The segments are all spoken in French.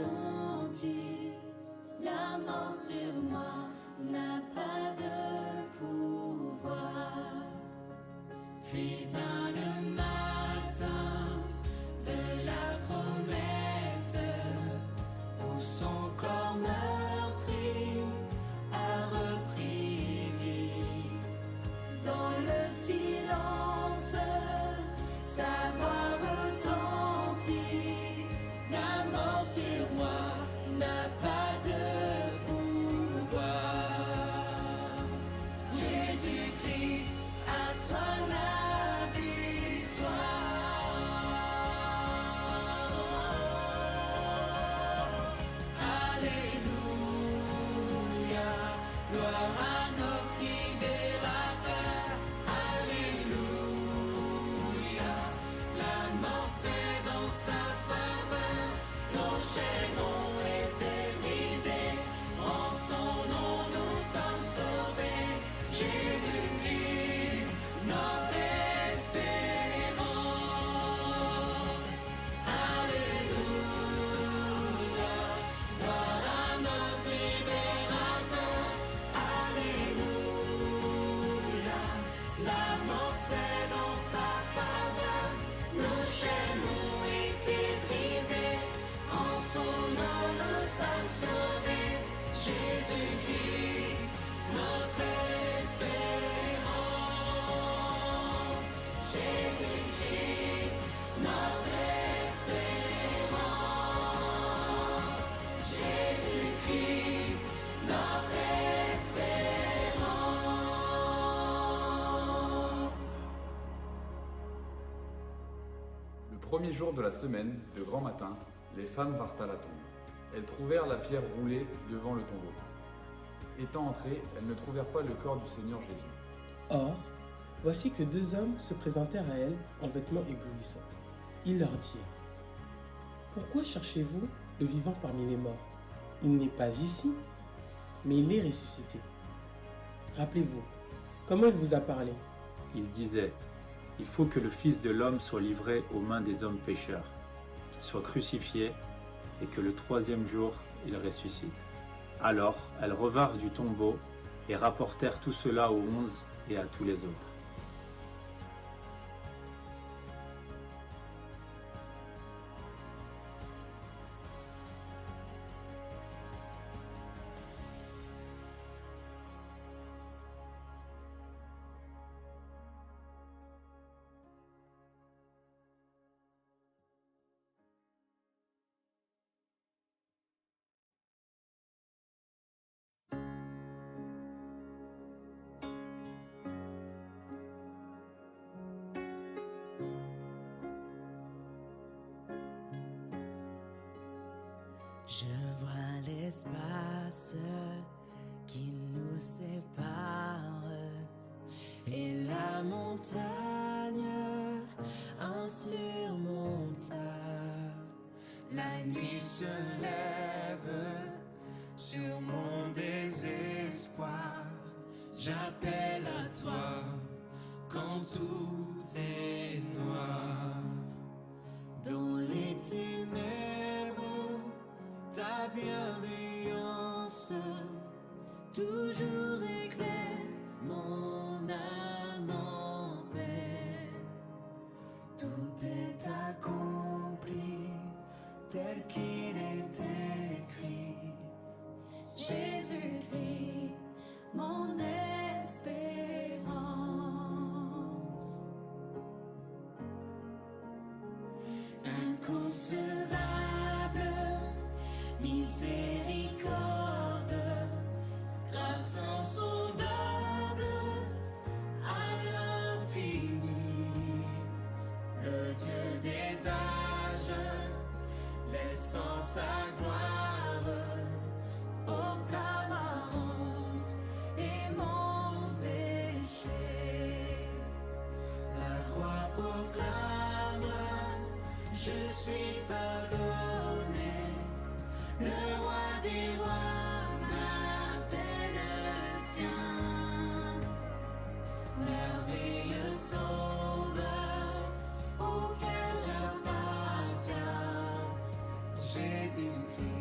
retentit. La mort sur moi n'a pas de pouvoir. Puis vient le matin de la promesse, où son corps meurtri a repris vie. Dans le silence, sa voix retentit. La mort sur moi n'a pas de pouvoir. Jésus-Christ, à toi la victoire. Alléluia, gloire à notre libérateur. Alléluia, la mort c'est dans sa faveur. Nos chaînes ont été brisées, en son nom nous sommes sauvés. Jésus-Christ, notre espérance. Alléluia, gloire à notre libérateur. Alléluia, la mort c'est dans sa faveur. Nos chaînes ont été brisées, en son nom nous sommes sauvés. Jésus-Christ, notre espérance. Jésus-Christ, notre espérance. Jésus-Christ, notre espérance. Le premier jour de la semaine, de grand matin, les femmes vinrent à la tombe. Elles trouvèrent la pierre roulée devant le tombeau. Étant entrées, elles ne trouvèrent pas le corps du Seigneur Jésus. Or, voici que 2 hommes se présentèrent à elles en vêtements éblouissants. Ils leur dirent : « Pourquoi cherchez-vous le vivant parmi les morts ? Il n'est pas ici, mais il est ressuscité. Rappelez-vous, comment il vous a parlé ? Il disait : il faut que le Fils de l'homme soit livré aux mains des hommes pécheurs, qu'il soit crucifié et que le 3e jour il ressuscite. Alors elles revinrent du tombeau et rapportèrent tout cela aux 11 et à tous les autres. Je vois l'espace qui nous sépare et la montagne insurmontable. La nuit se lève sur mon désespoir. J'appelle à toi quand tout est noir. Dans les ténèbres, ta bienveillance toujours éclaire mon âme en paix. Tout est accompli tel qu'il est écrit. Jésus-Christ, mon espérance. Inconcevable miséricorde, grâce insondable à l'infini. Le Dieu des âges, laissant sa gloire, porta ma honte et mon péché. La croix proclame, je suis pardonné. Le roi des rois m'appelle sien. Merveilleux sauveur, auquel j'appartiens. Jésus-Christ.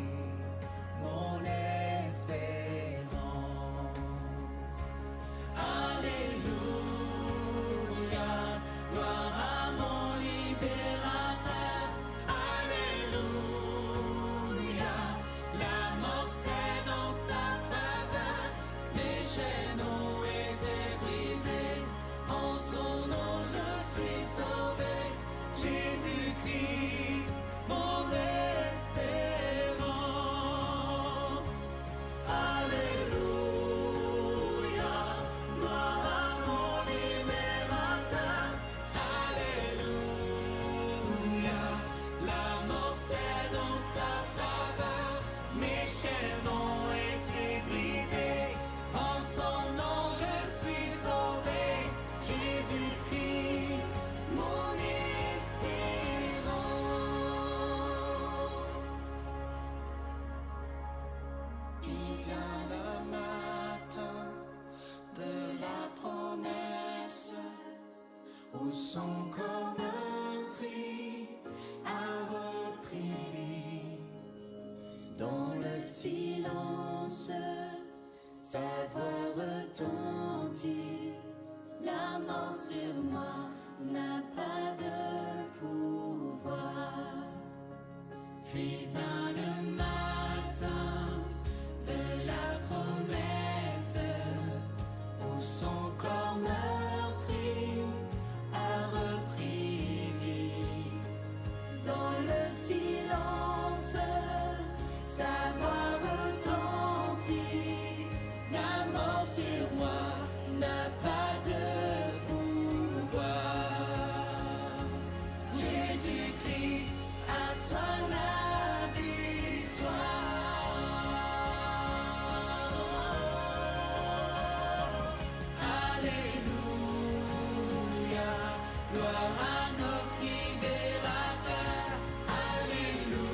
sur moi n'a pas de pouvoir. Puis vient le matin de la promesse, où son corps meurtri a repris vie. Dans le silence, sa voix retentit. La mort sur moi n'a pas de pouvoir. Jésus-Christ, à toi la victoire. Alléluia, gloire à notre libérateur. Alléluia,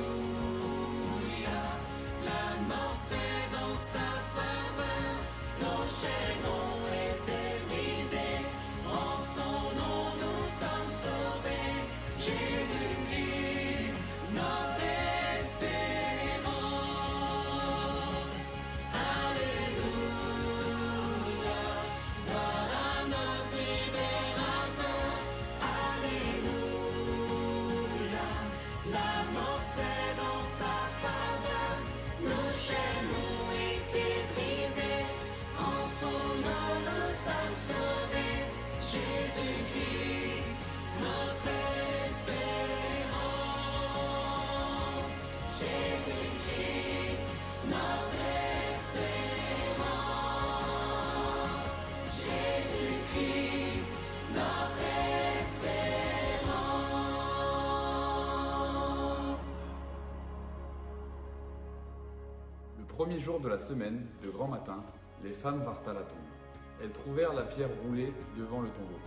la mort c'est dans sa faveur. Nos chaînes ont été brisées, en son nom nous sommes sauvés. Jésus-Christ, notre espérance. Alléluia, gloire à notre libérateur. Alléluia, la mort c'est dans sa faveur. Nos chaînes ont été brisées, en son nom nous sommes sauvés. Jésus-Christ, notre espérance. Jésus-Christ, notre espérance. Jésus-Christ, notre espérance. Le premier jour de la semaine, de grand matin, les femmes vinrent à la tombe. Elles trouvèrent la pierre roulée devant le tombeau.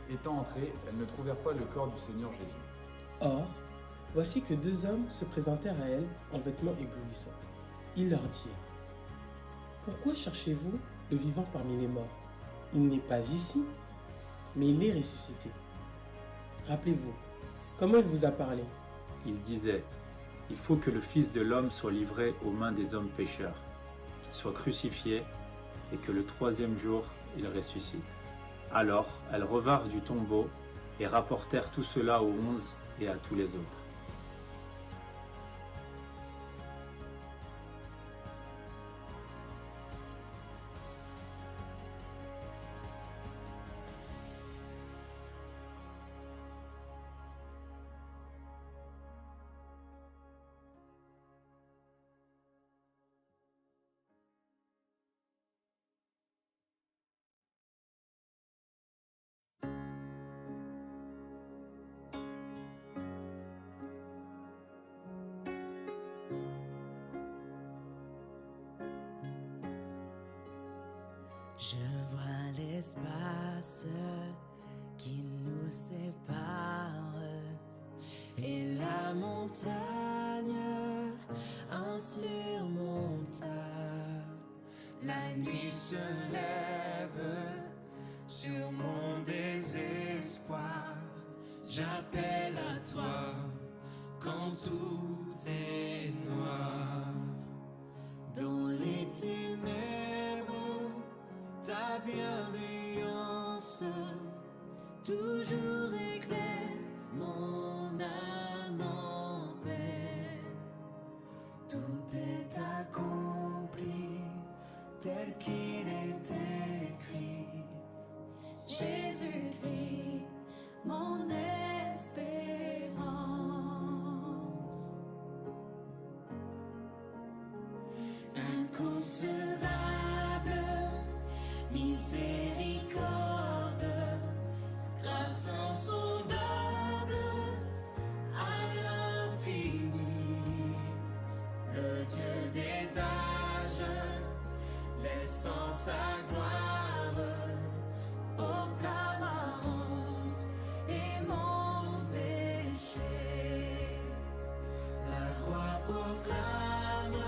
Étant entrées, elles ne trouvèrent pas le corps du Seigneur Jésus. Or, voici que deux hommes se présentèrent à elles en vêtements éblouissants. Ils leur dirent : Pourquoi cherchez-vous le vivant parmi les morts ? Il n'est pas ici, mais il est ressuscité. Rappelez-vous, comment il vous a parlé ? Il disait, il faut que le Fils de l'homme soit livré aux mains des hommes pécheurs, qu'il soit crucifié et que le troisième jour il ressuscite. Alors elles revinrent du tombeau et rapportèrent tout cela aux 11 et à tous les autres. Je vois l'espace qui nous sépare et la montagne insurmontable. La nuit se lève sur mon désespoir. J'appelle à toi quand tout est noir. Dans les ténèbres, ta bienveillance toujours éclaire mon âme en paix. Tout est accompli tel qu'il est écrit. Jésus-Christ, mon espérance. Inconcevable, miséricorde, grâce insondable à l'infini. Le Dieu des âges, laissant sa gloire, porta ma honte et mon péché. La croix proclame,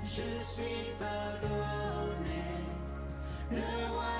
Je suis pardonné, le roi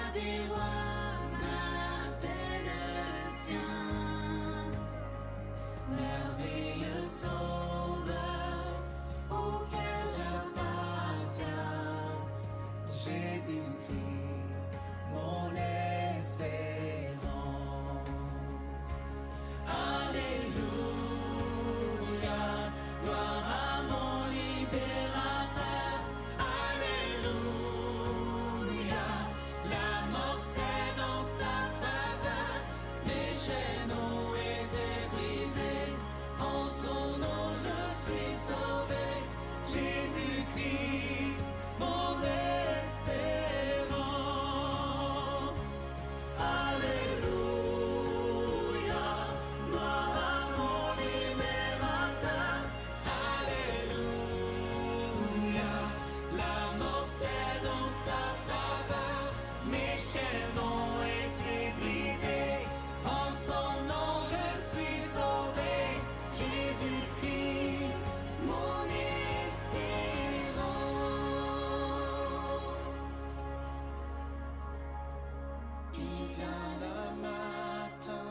vient le matin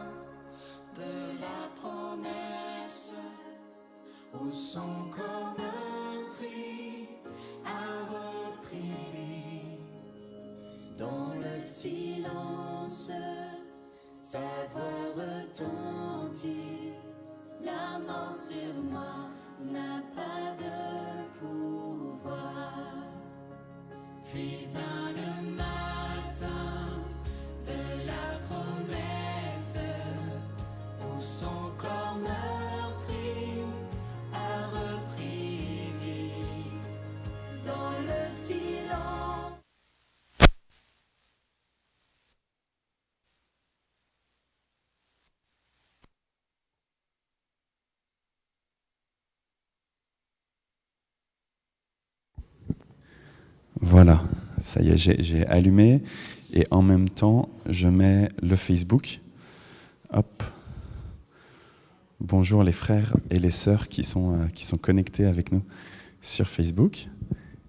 de la promesse, où son corps meurtri a repris vie. Dans le silence, sa voix retentit. La mort sur moi n'a pas de pouvoir. Puis vient le matin de la promesse, où son corps meurtri a repris vie. Dans le silence. Voilà, ça y est, j'ai allumé et en même temps, je mets le Facebook. Hop. Bonjour les frères et les sœurs qui sont connectés avec nous sur Facebook.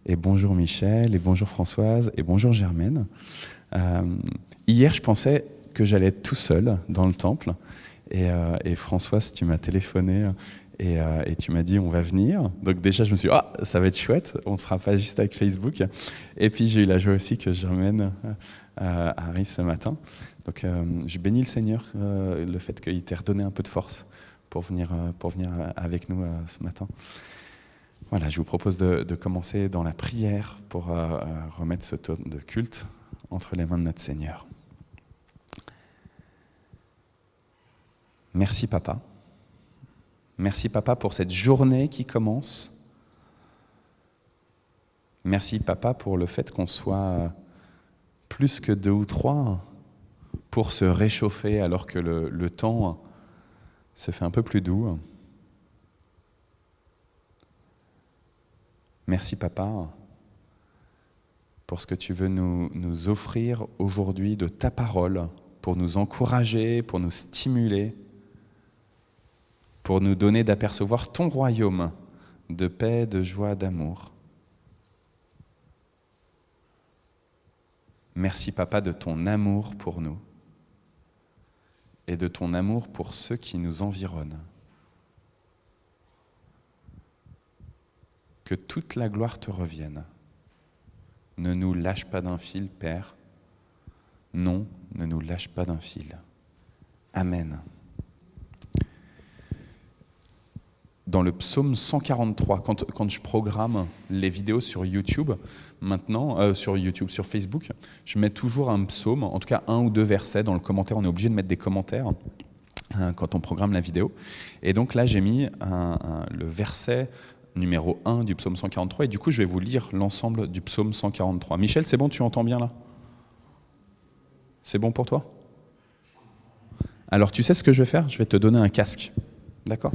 Et bonjour Michel, et bonjour Françoise, et bonjour Germaine. Hier, je pensais que j'allais être tout seul dans le temple. Et Françoise, tu m'as téléphoné et tu m'as dit on va venir. Donc déjà, je me suis dit, ah, ça va être chouette, on ne sera pas juste avec Facebook. Et puis j'ai eu la joie aussi que Germaine arrive ce matin. Donc je bénis le Seigneur, le fait qu'il t'ait redonné un peu de force pour venir avec nous ce matin. Voilà, je vous propose de commencer dans la prière pour remettre ce temps de culte entre les mains de notre Seigneur. Merci Papa. Merci Papa pour cette journée qui commence. Merci Papa pour le fait qu'on soit plus que 2 ou 3 pour se réchauffer alors que le temps se fait un peu plus doux. Merci Papa pour ce que tu veux nous offrir aujourd'hui de ta parole, pour nous encourager, pour nous stimuler, pour nous donner d'apercevoir ton royaume de paix, de joie, d'amour. Merci Papa de ton amour pour nous et de ton amour pour ceux qui nous environnent. Que toute la gloire te revienne. Ne nous lâche pas d'un fil, Père. Non, ne nous lâche pas d'un fil. Amen. Dans le psaume 143, quand je programme les vidéos sur YouTube, maintenant, sur Facebook, je mets toujours un psaume, en tout cas 1 ou 2 versets dans le commentaire. On est obligé de mettre des commentaires quand on programme la vidéo. Et donc là, j'ai mis le verset numéro 1 du psaume 143, et du coup, je vais vous lire l'ensemble du psaume 143. Michel, c'est bon, tu entends bien là? C'est bon pour toi? Alors, tu sais ce que je vais faire? Je vais te donner un casque. D'accord?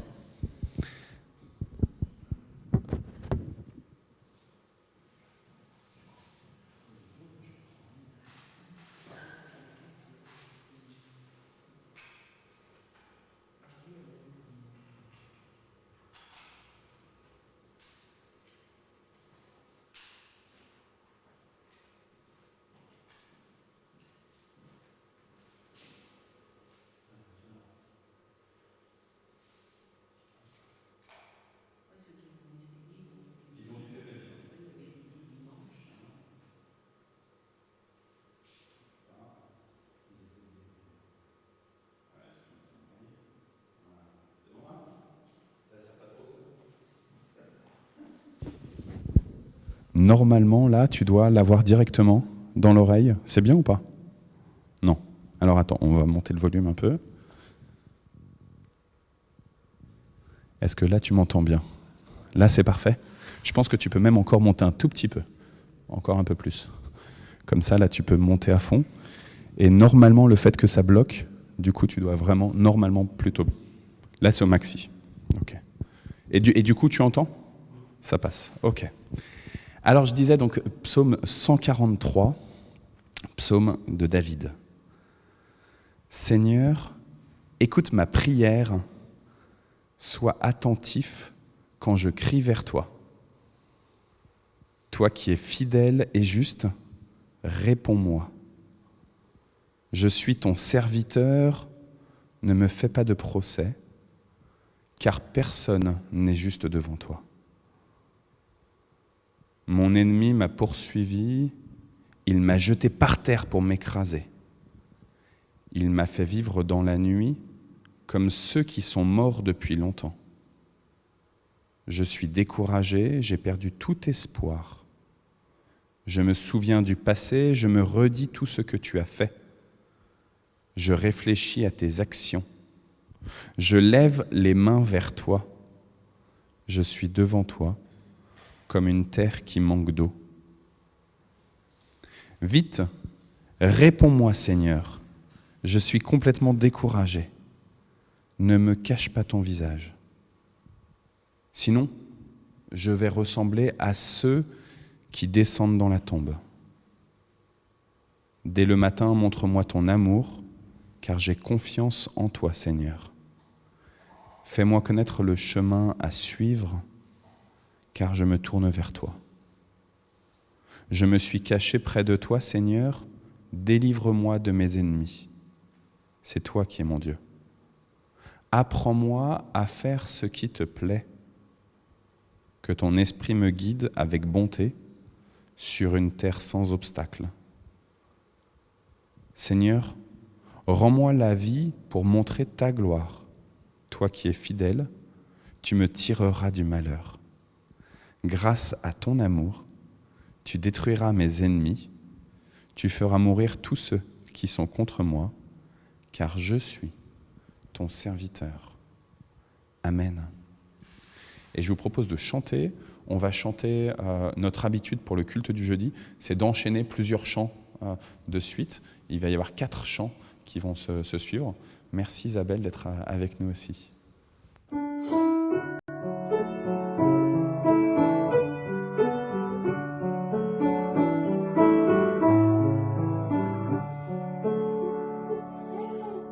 Normalement, là, tu dois l'avoir directement dans l'oreille. C'est bien ou pas? Non. Alors attends, on va monter le volume un peu. Est-ce que là, tu m'entends bien? Là, c'est parfait. Je pense que tu peux même encore monter un tout petit peu. Encore un peu plus. Comme ça, là, tu peux monter à fond. Et normalement, le fait que ça bloque, du coup, tu dois vraiment, normalement, plutôt... Là, c'est au maxi. Ok. Et du coup, tu entends? Ça passe. Ok. Alors, je disais donc, psaume 143, psaume de David. Seigneur, écoute ma prière, sois attentif quand je crie vers toi. Toi qui es fidèle et juste, réponds-moi. Je suis ton serviteur, ne me fais pas de procès, car personne n'est juste devant toi. Mon ennemi m'a poursuivi, il m'a jeté par terre pour m'écraser. Il m'a fait vivre dans la nuit comme ceux qui sont morts depuis longtemps. Je suis découragé, j'ai perdu tout espoir. Je me souviens du passé, je me redis tout ce que tu as fait. Je réfléchis à tes actions. Je lève les mains vers toi. Je suis devant toi comme une terre qui manque d'eau. Vite, réponds-moi, Seigneur. Je suis complètement découragé. Ne me cache pas ton visage. Sinon, je vais ressembler à ceux qui descendent dans la tombe. Dès le matin, montre-moi ton amour, car j'ai confiance en toi, Seigneur. Fais-moi connaître le chemin à suivre, car je me tourne vers toi. Je me suis caché près de toi, Seigneur, délivre-moi de mes ennemis. C'est toi qui es mon Dieu. Apprends-moi à faire ce qui te plaît, que ton esprit me guide avec bonté sur une terre sans obstacle. Seigneur, rends-moi la vie pour montrer ta gloire. Toi qui es fidèle, tu me tireras du malheur. Grâce à ton amour, tu détruiras mes ennemis, tu feras mourir tous ceux qui sont contre moi, car je suis ton serviteur. Amen. Et je vous propose de chanter. On va chanter notre habitude pour le culte du jeudi, c'est d'enchaîner plusieurs chants de suite. Il va y avoir 4 chants qui vont se suivre. Merci Isabelle d'être avec nous aussi.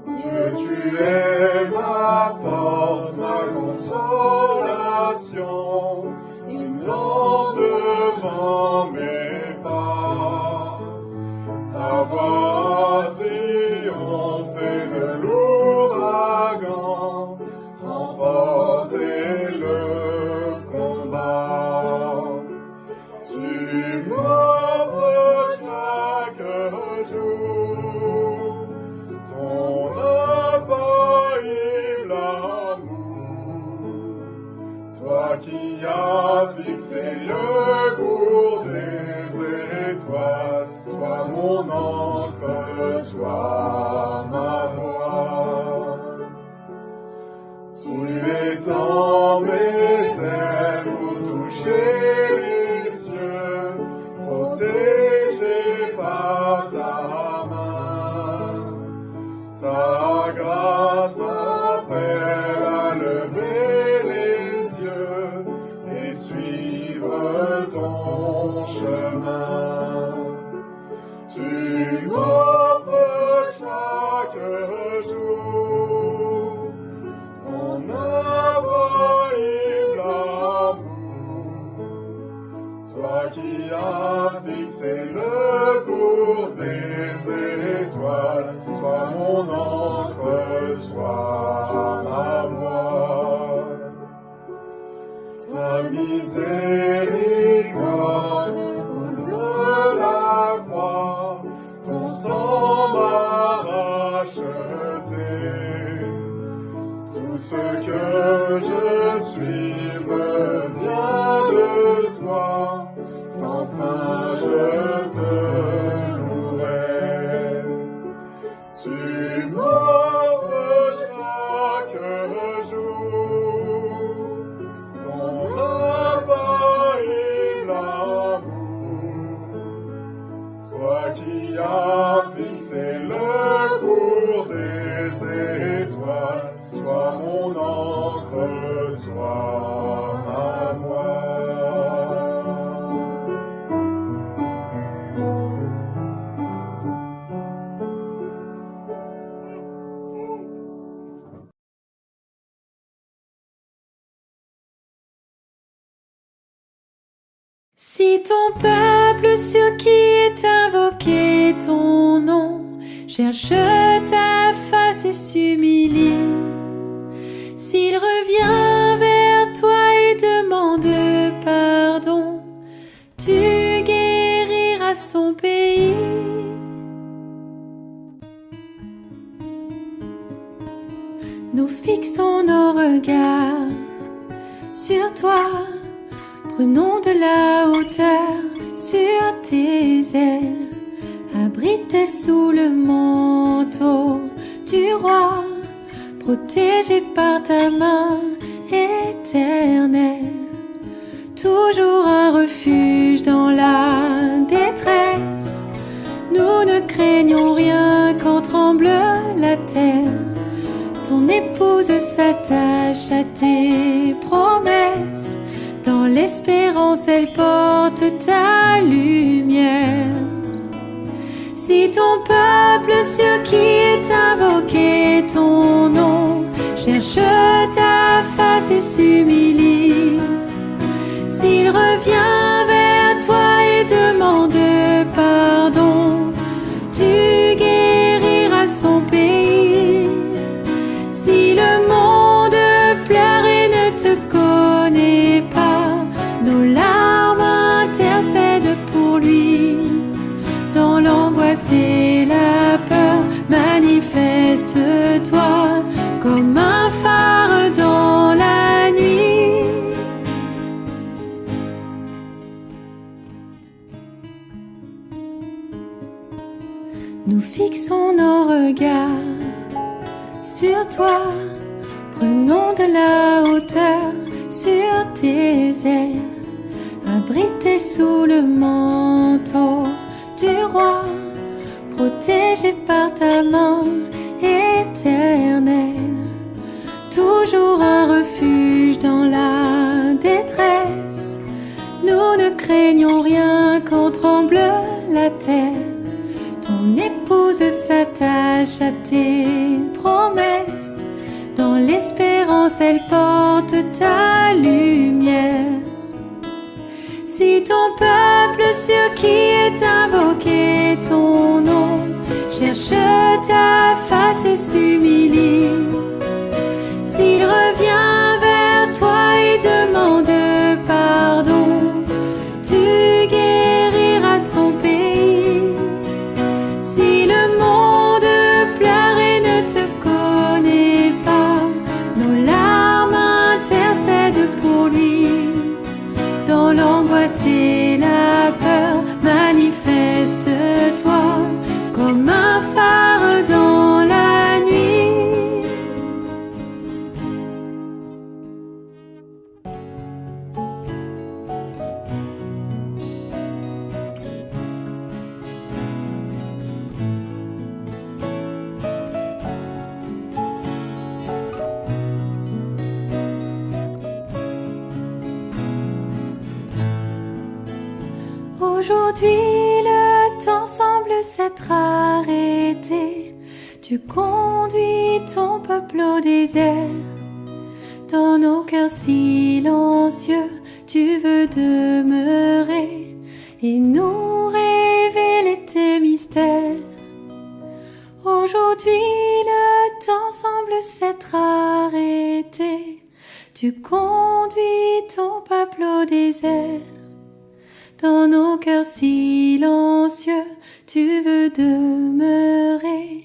Dieu, tu es ma force, ma consolation, une lampe devant mes pas. Ta voix triomphée de l'ouragan, remporter le combat. Tu m'offres chaque jour ton infaillible amour, toi qui as fixé le cours des étoiles, sois mon encre, sois ma voix. Tu étends mes ailes pour toucher les cieux, protégé par ta main. Ta grâce m'appelle à lever les yeux et suivre ton chemin. Tu m'offres chaque jour ton infaillible amour, toi qui as fixé le cours des étoiles, sois mon encre, sois ma voix. Ta miséricorde coule de la croix, ton sang m'a racheté. Tout ce que je suis me vient de toi, sans fin je te louerai. Tu m'offres chaque jour ton infaillible amour, toi qui as fixé le cours des étoiles, sois mon encre, sois ma voix. Si ton peuple sur qui est invoqué ton nom cherche ta face et s'humilie. S'il revient vers toi et demande pardon, tu guériras son pays. Nous fixons nos regards sur toi, prenons de la hauteur sur tes ailes, abrités sous le manteau du roi, protégés par ta main éternelle. Toujours un refuge dans la détresse, nous ne craignons rien quand tremble la terre. Ton épouse s'attache à tes promesses, dans l'espérance elle porte ta lumière. Si ton peuple sur qui est invoqué ton nom cherche ta face et s'humilie, s'il revient vers toi et demande pardon, tu guériras son pays. Si le monde pleure et ne te connaît pas, nos larmes intercèdent pour lui. Dans l'angoisse et la peur, manifeste-toi comme un phare dans la nuit. Nous fixons nos regards sur toi, prenons de la hauteur sur tes ailes, abrités sous le manteau du roi, protégés par ta main éternelle. Toujours un refuge dans la détresse, nous ne craignons rien quand tremble la terre. Ton épouse s'attache à tes promesses, dans l'espérance elle porte ta lumière. Si ton peuple sur qui est invoqué ton nom cherche ta face et s'humilie, s'il revient vers toi et demande pardon, tu guériras son pays. Si le monde pleure et ne te connaît pas, nos larmes intercèdent pour lui. Dans l'angoisse et la peur, manifeste-toi comme un phare dans la nuit. Aujourd'hui, le temps semble s'être arrêté. Tu conduis ton peuple au désert. Dans nos cœurs silencieux, tu veux demeurer et nous révéler tes mystères. Aujourd'hui, le temps semble s'être arrêté. Tu conduis ton peuple au désert. Dans nos cœurs silencieux, tu veux demeurer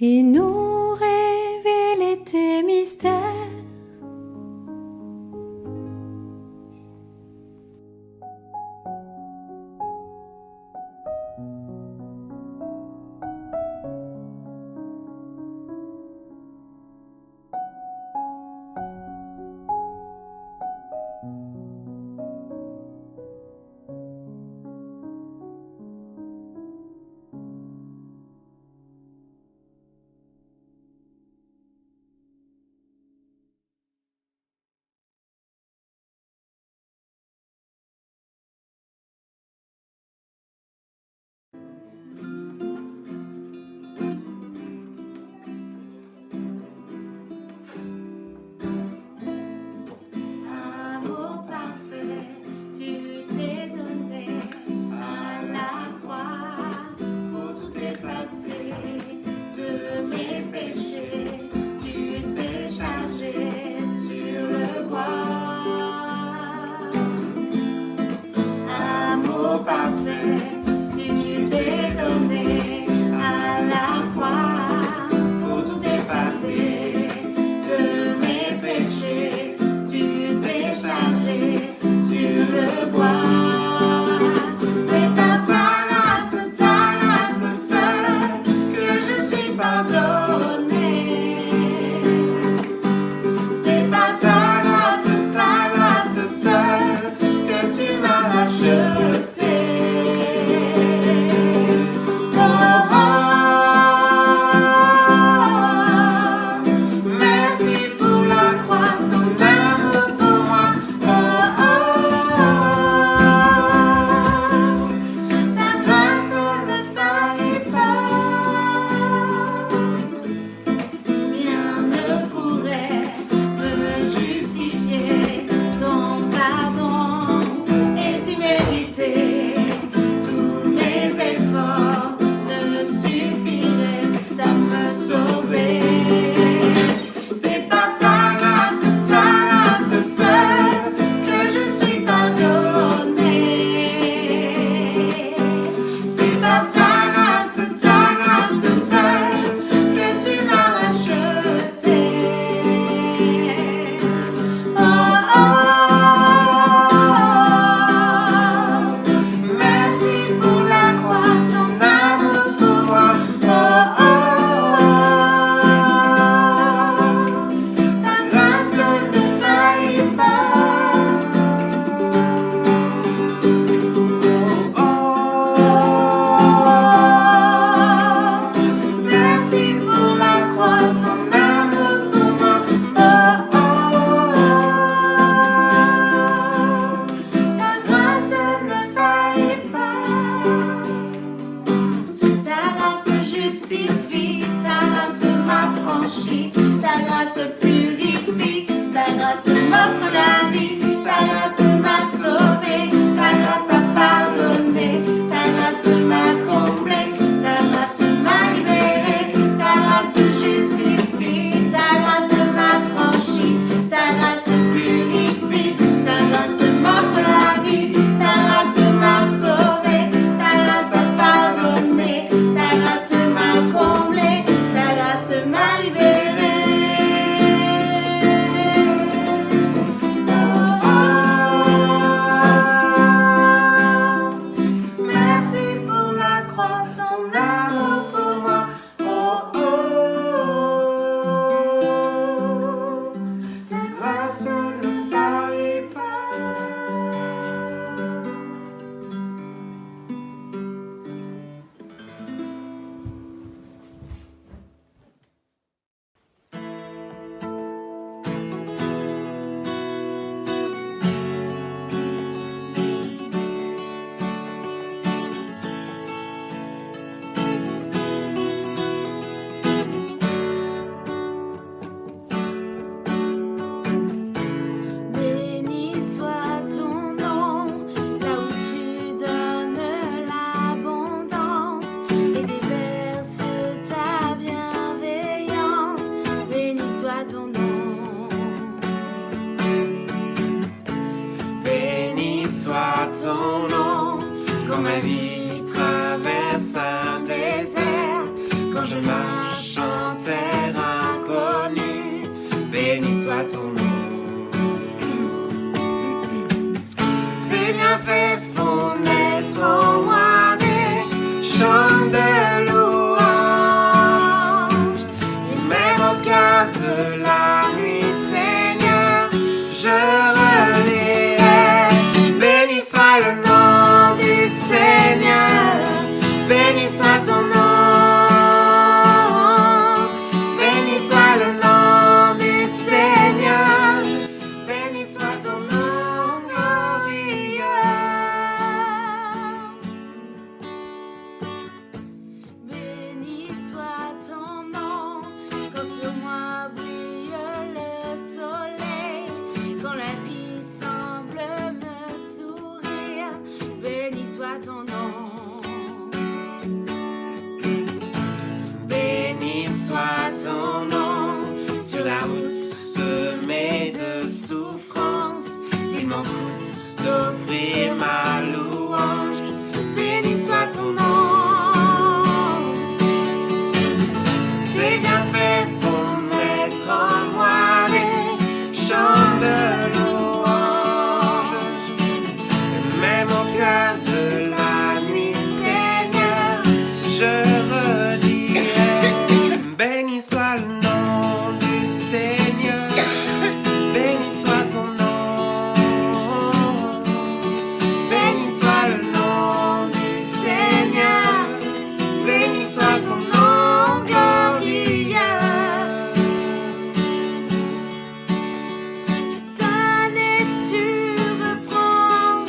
et nous révéler tes mystères. ma vie traverse un désert, quand je marche en terre inconnue, béni soit ton nom. Tes bienfaits font naître en moi des chants de louange, et même au cœur de la nuit, Seigneur, je relirai. Béni soit le nom du Seigneur, béni soit ton nom. Béni soit le nom du Seigneur, béni soit ton nom glorieux. Béni soit ton nom, quand sur moi brille le soleil, quand la vie semble me sourire. Béni soit ton nom. Béni soit ton nom, sur la route semée de souffrance, s'il m'en coûte d'offrir ma louange. Béni soit ton nom. Tes bienfaits font naître en moi des chants de louange, et même au cœur de la nuit, Seigneur, je redirai. Béni soit le nom du Seigneur, béni soit ton nom. Béni soit le nom du Seigneur, béni soit ton nom glorieux. Tu donnes et tu reprends,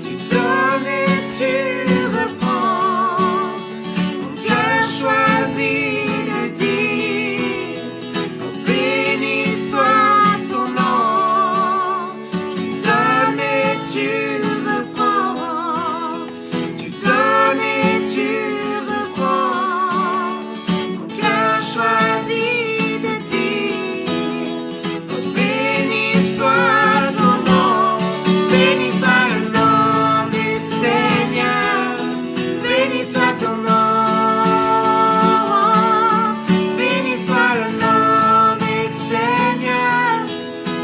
Tu donnes et tu reprends, mon cœur choisit de dire, oh, béni soit ton nom. Tu donnes et tu reprends, tu donnes et tu reprends, mon cœur choisit de dire, oh, béni soit ton nom. Béni soit le nom du Seigneur, béni soit ton nom. Béni soit le nom du Seigneur,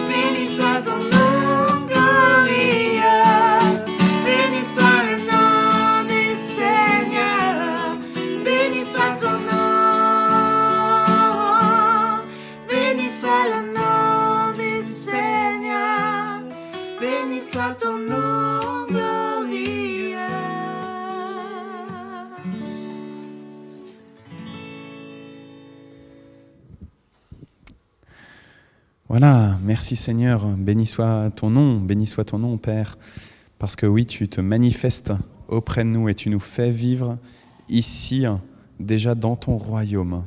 béni soit ton nom glorieux. Béni soit le nom du Seigneur, béni soit ton nom. Béni soit le nom du Seigneur, béni soit ton nom glorieux. Voilà, merci Seigneur, béni soit ton nom Père, parce que oui, tu te manifestes auprès de nous et tu nous fais vivre ici, déjà dans ton royaume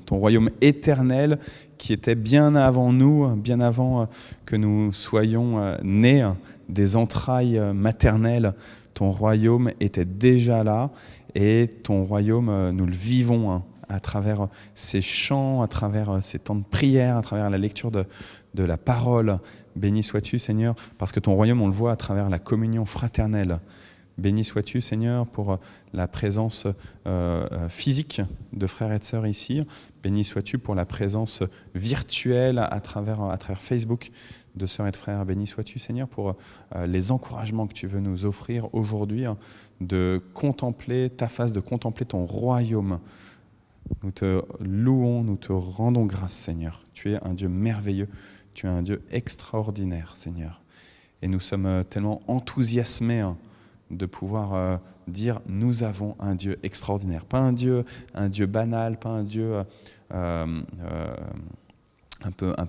éternel qui était bien avant nous, bien avant que nous soyons nés des entrailles maternelles. Ton royaume était déjà là et ton royaume, nous le vivons à travers ces chants, à travers ces temps de prière, à travers la lecture de la parole. Béni sois-tu, Seigneur, parce que ton royaume, on le voit à travers la communion fraternelle. Béni sois-tu, Seigneur, pour la présence physique de frères et de sœurs ici. Béni sois-tu pour la présence virtuelle à travers Facebook de sœurs et de frères. Béni sois-tu, Seigneur, pour les encouragements que tu veux nous offrir aujourd'hui, de contempler ta face, de contempler ton royaume. Nous te louons, nous te rendons grâce, Seigneur. Tu es un Dieu merveilleux, tu es un Dieu extraordinaire, Seigneur. Et nous sommes tellement enthousiasmés de pouvoir dire « nous avons un Dieu extraordinaire ». Pas un Dieu banal, pas un Dieu un peu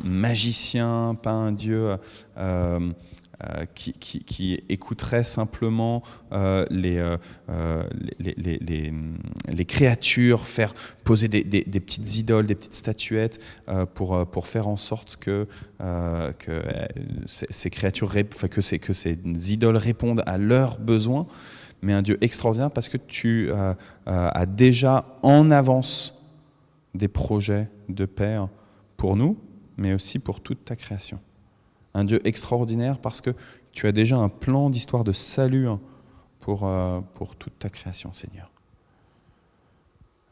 magicien, pas un Dieu qui écouterait simplement les créatures, faire poser des petites idoles, des petites statuettes pour faire en sorte que ces créatures, que ces idoles répondent à leurs besoins, mais un Dieu extraordinaire parce que tu as déjà en avance des projets de paix pour nous, mais aussi pour toute ta création. Un Dieu extraordinaire parce que tu as déjà un plan d'histoire de salut pour toute ta création, Seigneur.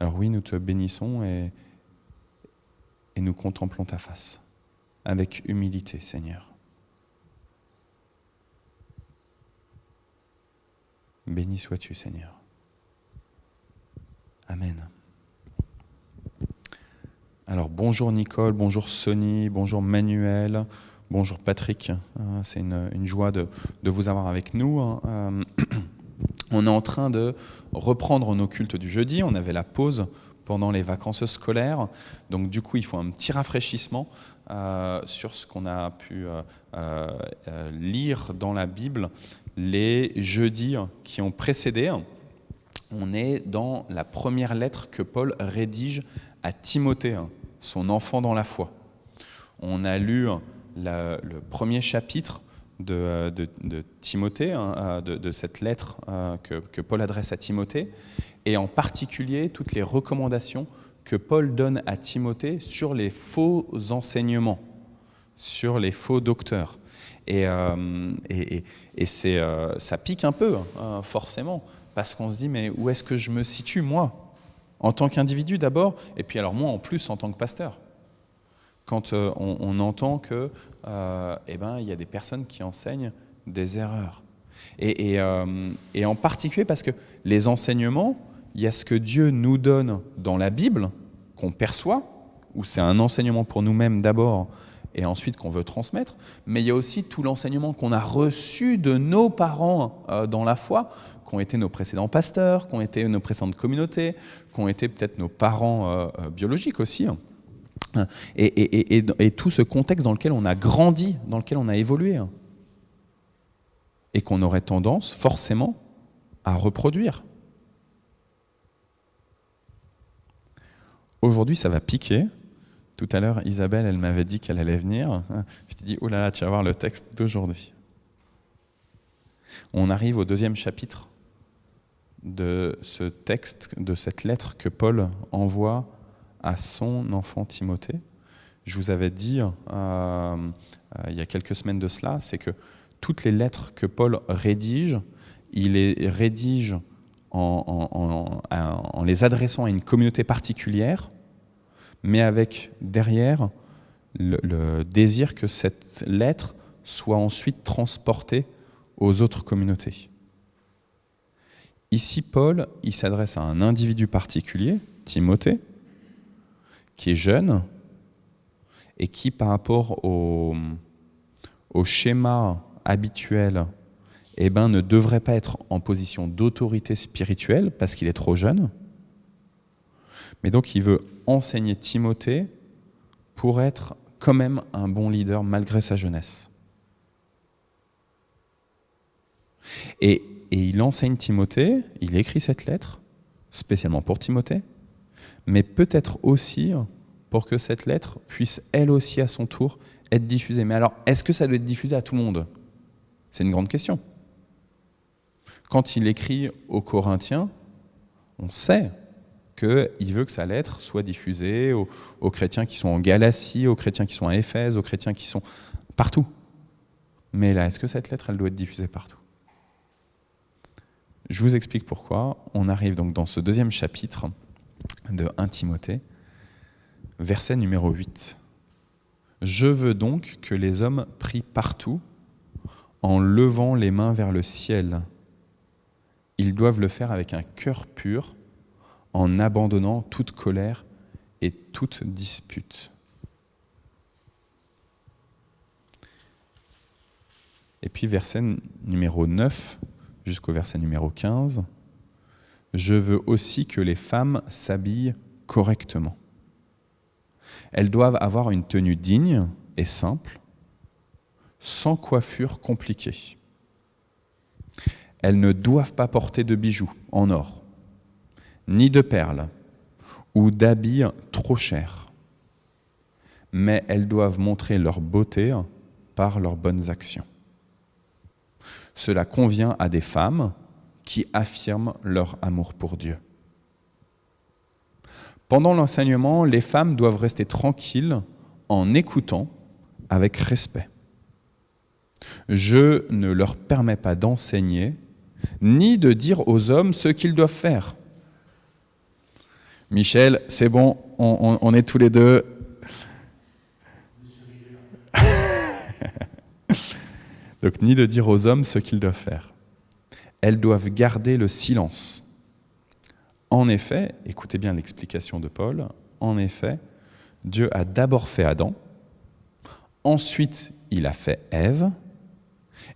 Alors oui, nous te bénissons et nous contemplons ta face avec humilité, Seigneur. Béni sois-tu, Seigneur. Amen. Alors bonjour Nicole, bonjour Sonny, bonjour Manuel, bonjour Patrick. C'est une joie de vous avoir avec nous. On est en train de reprendre nos cultes du jeudi. On avait la pause pendant les vacances scolaires. Donc du coup, il faut un petit rafraîchissement sur ce qu'on a pu lire dans la Bible les jeudis qui ont précédé. On est dans la première lettre que Paul rédige à Timothée, son enfant dans la foi. On a lu le premier chapitre de Timothée, de cette lettre que Paul adresse à Timothée, et en particulier toutes les recommandations que Paul donne à Timothée sur les faux enseignements, sur les faux docteurs. Et ça pique un peu, forcément, parce qu'on se dit, mais où est-ce que je me situe, moi, en tant qu'individu d'abord, et puis alors moi en plus en tant que pasteur. Quand on entend que il y a des personnes qui enseignent des erreurs. Et en particulier parce que les enseignements, il y a ce que Dieu nous donne dans la Bible, qu'on perçoit, où c'est un enseignement pour nous-mêmes d'abord, et ensuite qu'on veut transmettre, mais il y a aussi tout l'enseignement qu'on a reçu de nos parents dans la foi, qui ont été nos précédents pasteurs, qui ont été nos précédentes communautés, qui ont été peut-être nos parents biologiques aussi. Et tout ce contexte dans lequel on a grandi, dans lequel on a évolué, et qu'on aurait tendance forcément à reproduire. Aujourd'hui, ça va piquer. Tout à l'heure, Isabelle, elle m'avait dit qu'elle allait venir. Je t'ai dit, oh là là, tu vas voir le texte d'aujourd'hui. On arrive au 2e chapitre de ce texte, de cette lettre que Paul envoie à son enfant Timothée. Je vous avais dit il y a quelques semaines de cela, c'est que toutes les lettres que Paul rédige, il les rédige en les adressant à une communauté particulière, mais avec derrière le désir que cette lettre soit ensuite transportée aux autres communautés. Ici, Paul, il s'adresse à un individu particulier, Timothée, qui est jeune et qui, par rapport au schéma habituel, ne devrait pas être en position d'autorité spirituelle parce qu'il est trop jeune. Mais donc, il veut enseigner Timothée pour être quand même un bon leader malgré sa jeunesse. Et il enseigne Timothée, il écrit cette lettre, spécialement pour Timothée, mais peut-être aussi pour que cette lettre puisse, elle aussi, à son tour, être diffusée. Mais alors, est-ce que ça doit être diffusé à tout le monde ? C'est une grande question. Quand il écrit aux Corinthiens, on sait qu'il veut que sa lettre soit diffusée aux chrétiens qui sont en Galatie, aux chrétiens qui sont à Éphèse, aux chrétiens qui sont partout. Mais là, est-ce que cette lettre, elle doit être diffusée partout ? Je vous explique pourquoi. On arrive donc dans ce 2e chapitre de 1 Timothée, verset numéro 8. « Je veux donc que les hommes prient partout en levant les mains vers le ciel. Ils doivent le faire avec un cœur pur, en abandonnant toute colère et toute dispute. » Et puis verset numéro 9 jusqu'au verset numéro 15. « Je veux aussi que les femmes s'habillent correctement. Elles doivent avoir une tenue digne et simple, sans coiffure compliquée. Elles ne doivent pas porter de bijoux en or, ni de perles, ou d'habits trop chers, mais elles doivent montrer leur beauté par leurs bonnes actions. Cela convient à des femmes qui affirment leur amour pour Dieu. Pendant l'enseignement, les femmes doivent rester tranquilles en écoutant avec respect. Je ne leur permets pas d'enseigner, ni de dire aux hommes ce qu'ils doivent faire. Michel, c'est bon, on est tous les deux. Donc, ni de dire aux hommes ce qu'ils doivent faire. Elles doivent garder le silence. En effet, écoutez bien l'explication de Paul, en effet, Dieu a d'abord fait Adam, ensuite il a fait Ève,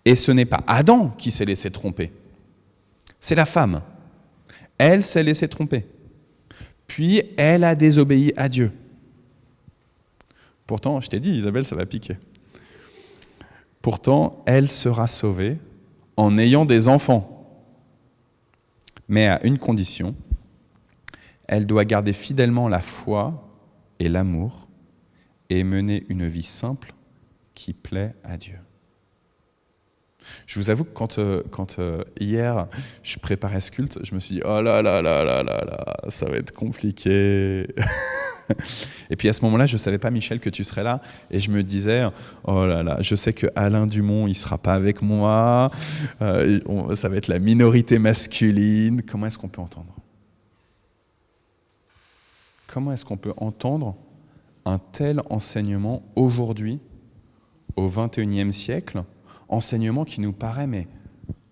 et ce n'est pas Adam qui s'est laissé tromper, c'est la femme. Elle s'est laissée tromper, puis elle a désobéi à Dieu. Pourtant, je t'ai dit, Isabelle, ça va piquer. Pourtant, elle sera sauvée en ayant des enfants, mais à une condition, elle doit garder fidèlement la foi et l'amour et mener une vie simple qui plaît à Dieu. Je vous avoue que quand hier je préparais ce culte, je me suis dit « Oh là là là là là là, ça va être compliqué !» Et puis à ce moment-là, je ne savais pas, Michel, que tu serais là. Et je me disais « Oh là là, je sais que Alain Dumont, il ne sera pas avec moi. Ça va être la minorité masculine. Comment est-ce qu'on peut entendre ? Comment est-ce qu'on peut entendre un tel enseignement aujourd'hui, au XXIe siècle, enseignement qui nous paraît, mais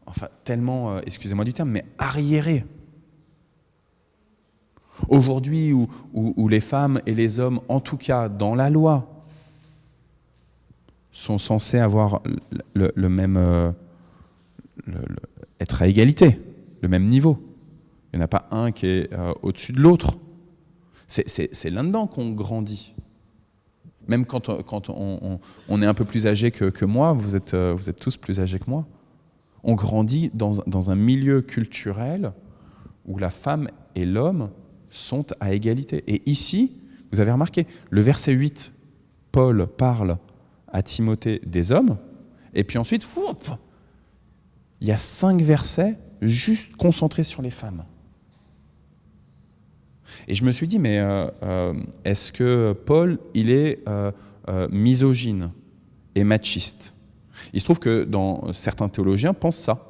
enfin tellement, excusez-moi du terme, mais arriéré. Aujourd'hui, où les femmes et les hommes, en tout cas dans la loi, sont censés avoir le même, être à égalité, le même niveau. Il n'y en a pas un qui est au-dessus de l'autre. C'est là-dedans qu'on grandit. Même quand on est un peu plus âgé que moi, vous êtes tous plus âgés que moi, on grandit dans un milieu culturel où la femme et l'homme sont à égalité. Et ici, vous avez remarqué, le verset 8, Paul parle à Timothée des hommes, et puis ensuite, il y a 5 versets juste concentrés sur les femmes. Et je me suis dit, mais est-ce que Paul, il est misogyne et machiste ? Il se trouve que certains théologiens pensent ça.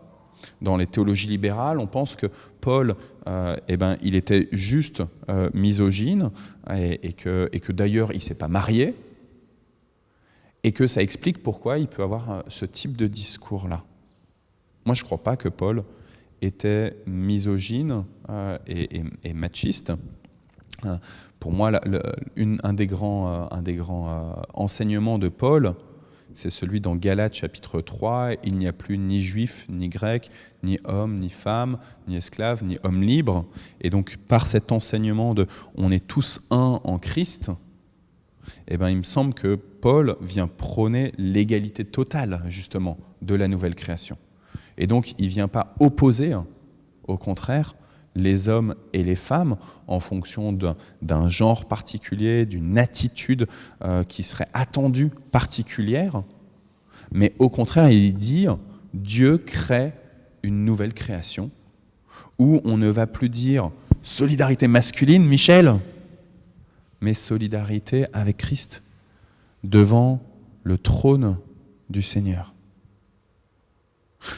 Dans les théologies libérales, on pense que Paul, il était juste misogyne et que d'ailleurs, il ne s'est pas marié et que ça explique pourquoi il peut avoir ce type de discours-là. Moi, je ne crois pas que Paul était misogyne et machiste. Pour moi, un des grands enseignements de Paul, c'est celui dans Galates chapitre 3, « Il n'y a plus ni juif, ni grec, ni homme, ni femme, ni esclave, ni homme libre. » Et donc, par cet enseignement de « on est tous un en Christ », il me semble que Paul vient prôner l'égalité totale, justement, de la nouvelle création. Et donc, il ne vient pas opposer, au contraire, les hommes et les femmes en fonction d'un genre particulier, d'une attitude qui serait attendue particulière, mais au contraire, il dit Dieu crée une nouvelle création où on ne va plus dire solidarité masculine, Michel, mais solidarité avec Christ devant le trône du Seigneur.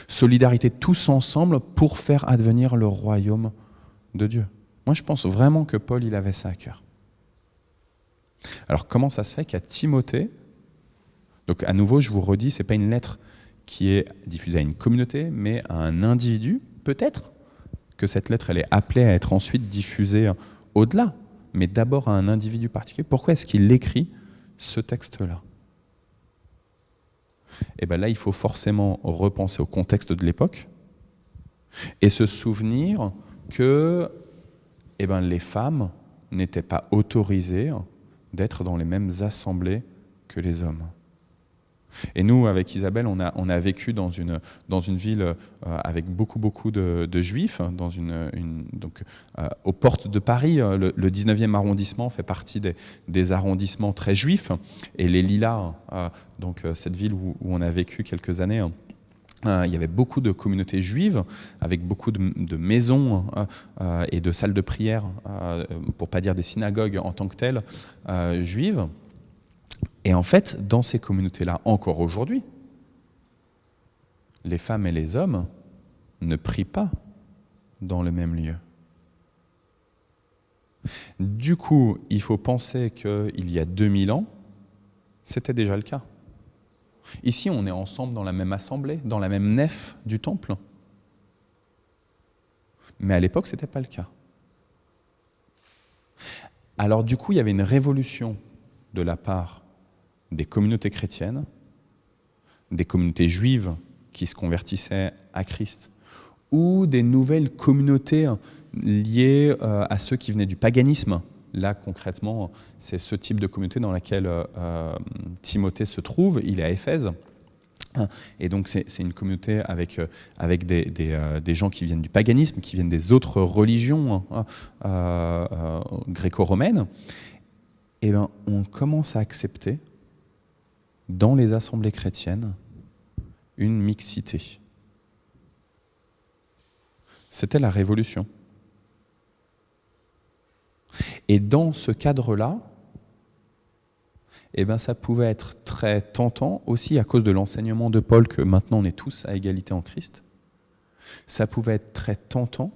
Solidarité tous ensemble pour faire advenir le royaume de Dieu. Moi, je pense vraiment que Paul, il avait ça à cœur. Alors, comment ça se fait qu'à Timothée, donc à nouveau, je vous redis, ce n'est pas une lettre qui est diffusée à une communauté, mais à un individu. Peut-être que cette lettre, elle est appelée à être ensuite diffusée au-delà, mais d'abord à un individu particulier. Pourquoi est-ce qu'il écrit ce texte-là ? Et bien là, il faut forcément repenser au contexte de l'époque et se souvenir que les femmes n'étaient pas autorisées d'être dans les mêmes assemblées que les hommes. Et nous, avec Isabelle, on a vécu dans une ville avec beaucoup de juifs, aux portes de Paris. Le 19e arrondissement fait partie des arrondissements très juifs. Et les Lilas, cette ville où on a vécu quelques années, il y avait beaucoup de communautés juives, avec beaucoup de maisons et de salles de prière, pour ne pas dire des synagogues en tant que telles, juives. Et en fait, dans ces communautés-là, encore aujourd'hui, les femmes et les hommes ne prient pas dans le même lieu. Du coup, il faut penser qu'il y a 2000 ans, c'était déjà le cas. Ici, on est ensemble dans la même assemblée, dans la même nef du temple. Mais à l'époque, ce n'était pas le cas. Alors du coup, il y avait une révolution de la part des communautés chrétiennes, des communautés juives qui se convertissaient à Christ, ou des nouvelles communautés liées à ceux qui venaient du paganisme. Là, concrètement, c'est ce type de communauté dans laquelle Timothée se trouve. Il est à Éphèse. Et donc, c'est une communauté avec des gens qui viennent du paganisme, qui viennent des autres religions gréco-romaines. Et bien, on commence à accepter, dans les assemblées chrétiennes, une mixité. C'était la révolution. Et dans ce cadre-là, eh ben, ça pouvait être très tentant, aussi à cause de l'enseignement de Paul que maintenant on est tous à égalité en Christ. Ça pouvait être très tentant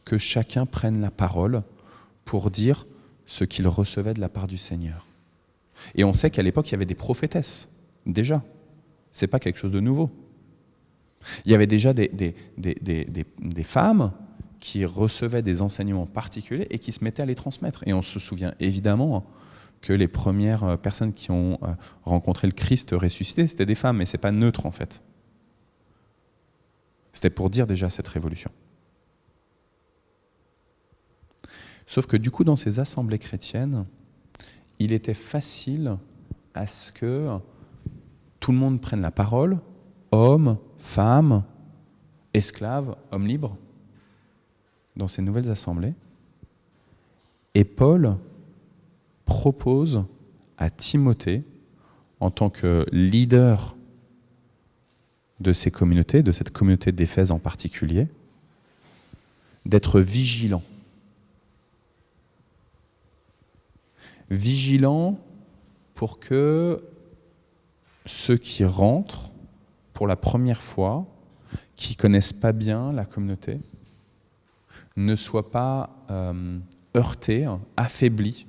que chacun prenne la parole pour dire ce qu'il recevait de la part du Seigneur. Et on sait qu'à l'époque, il y avait des prophétesses, déjà. Ce n'est pas quelque chose de nouveau. Il y avait déjà des femmes qui recevaient des enseignements particuliers et qui se mettaient à les transmettre. Et on se souvient évidemment que les premières personnes qui ont rencontré le Christ ressuscité, c'était des femmes, mais ce n'est pas neutre en fait. C'était pour dire déjà cette révolution. Sauf que du coup, dans ces assemblées chrétiennes, il était facile à ce que tout le monde prenne la parole, hommes, femmes, esclaves, hommes libres, dans ces nouvelles assemblées. Et Paul propose à Timothée, en tant que leader de ces communautés, de cette communauté d'Éphèse en particulier, d'être vigilant. Vigilant pour que ceux qui rentrent pour la première fois, qui ne connaissent pas bien la communauté, ne soient pas heurtés, affaiblis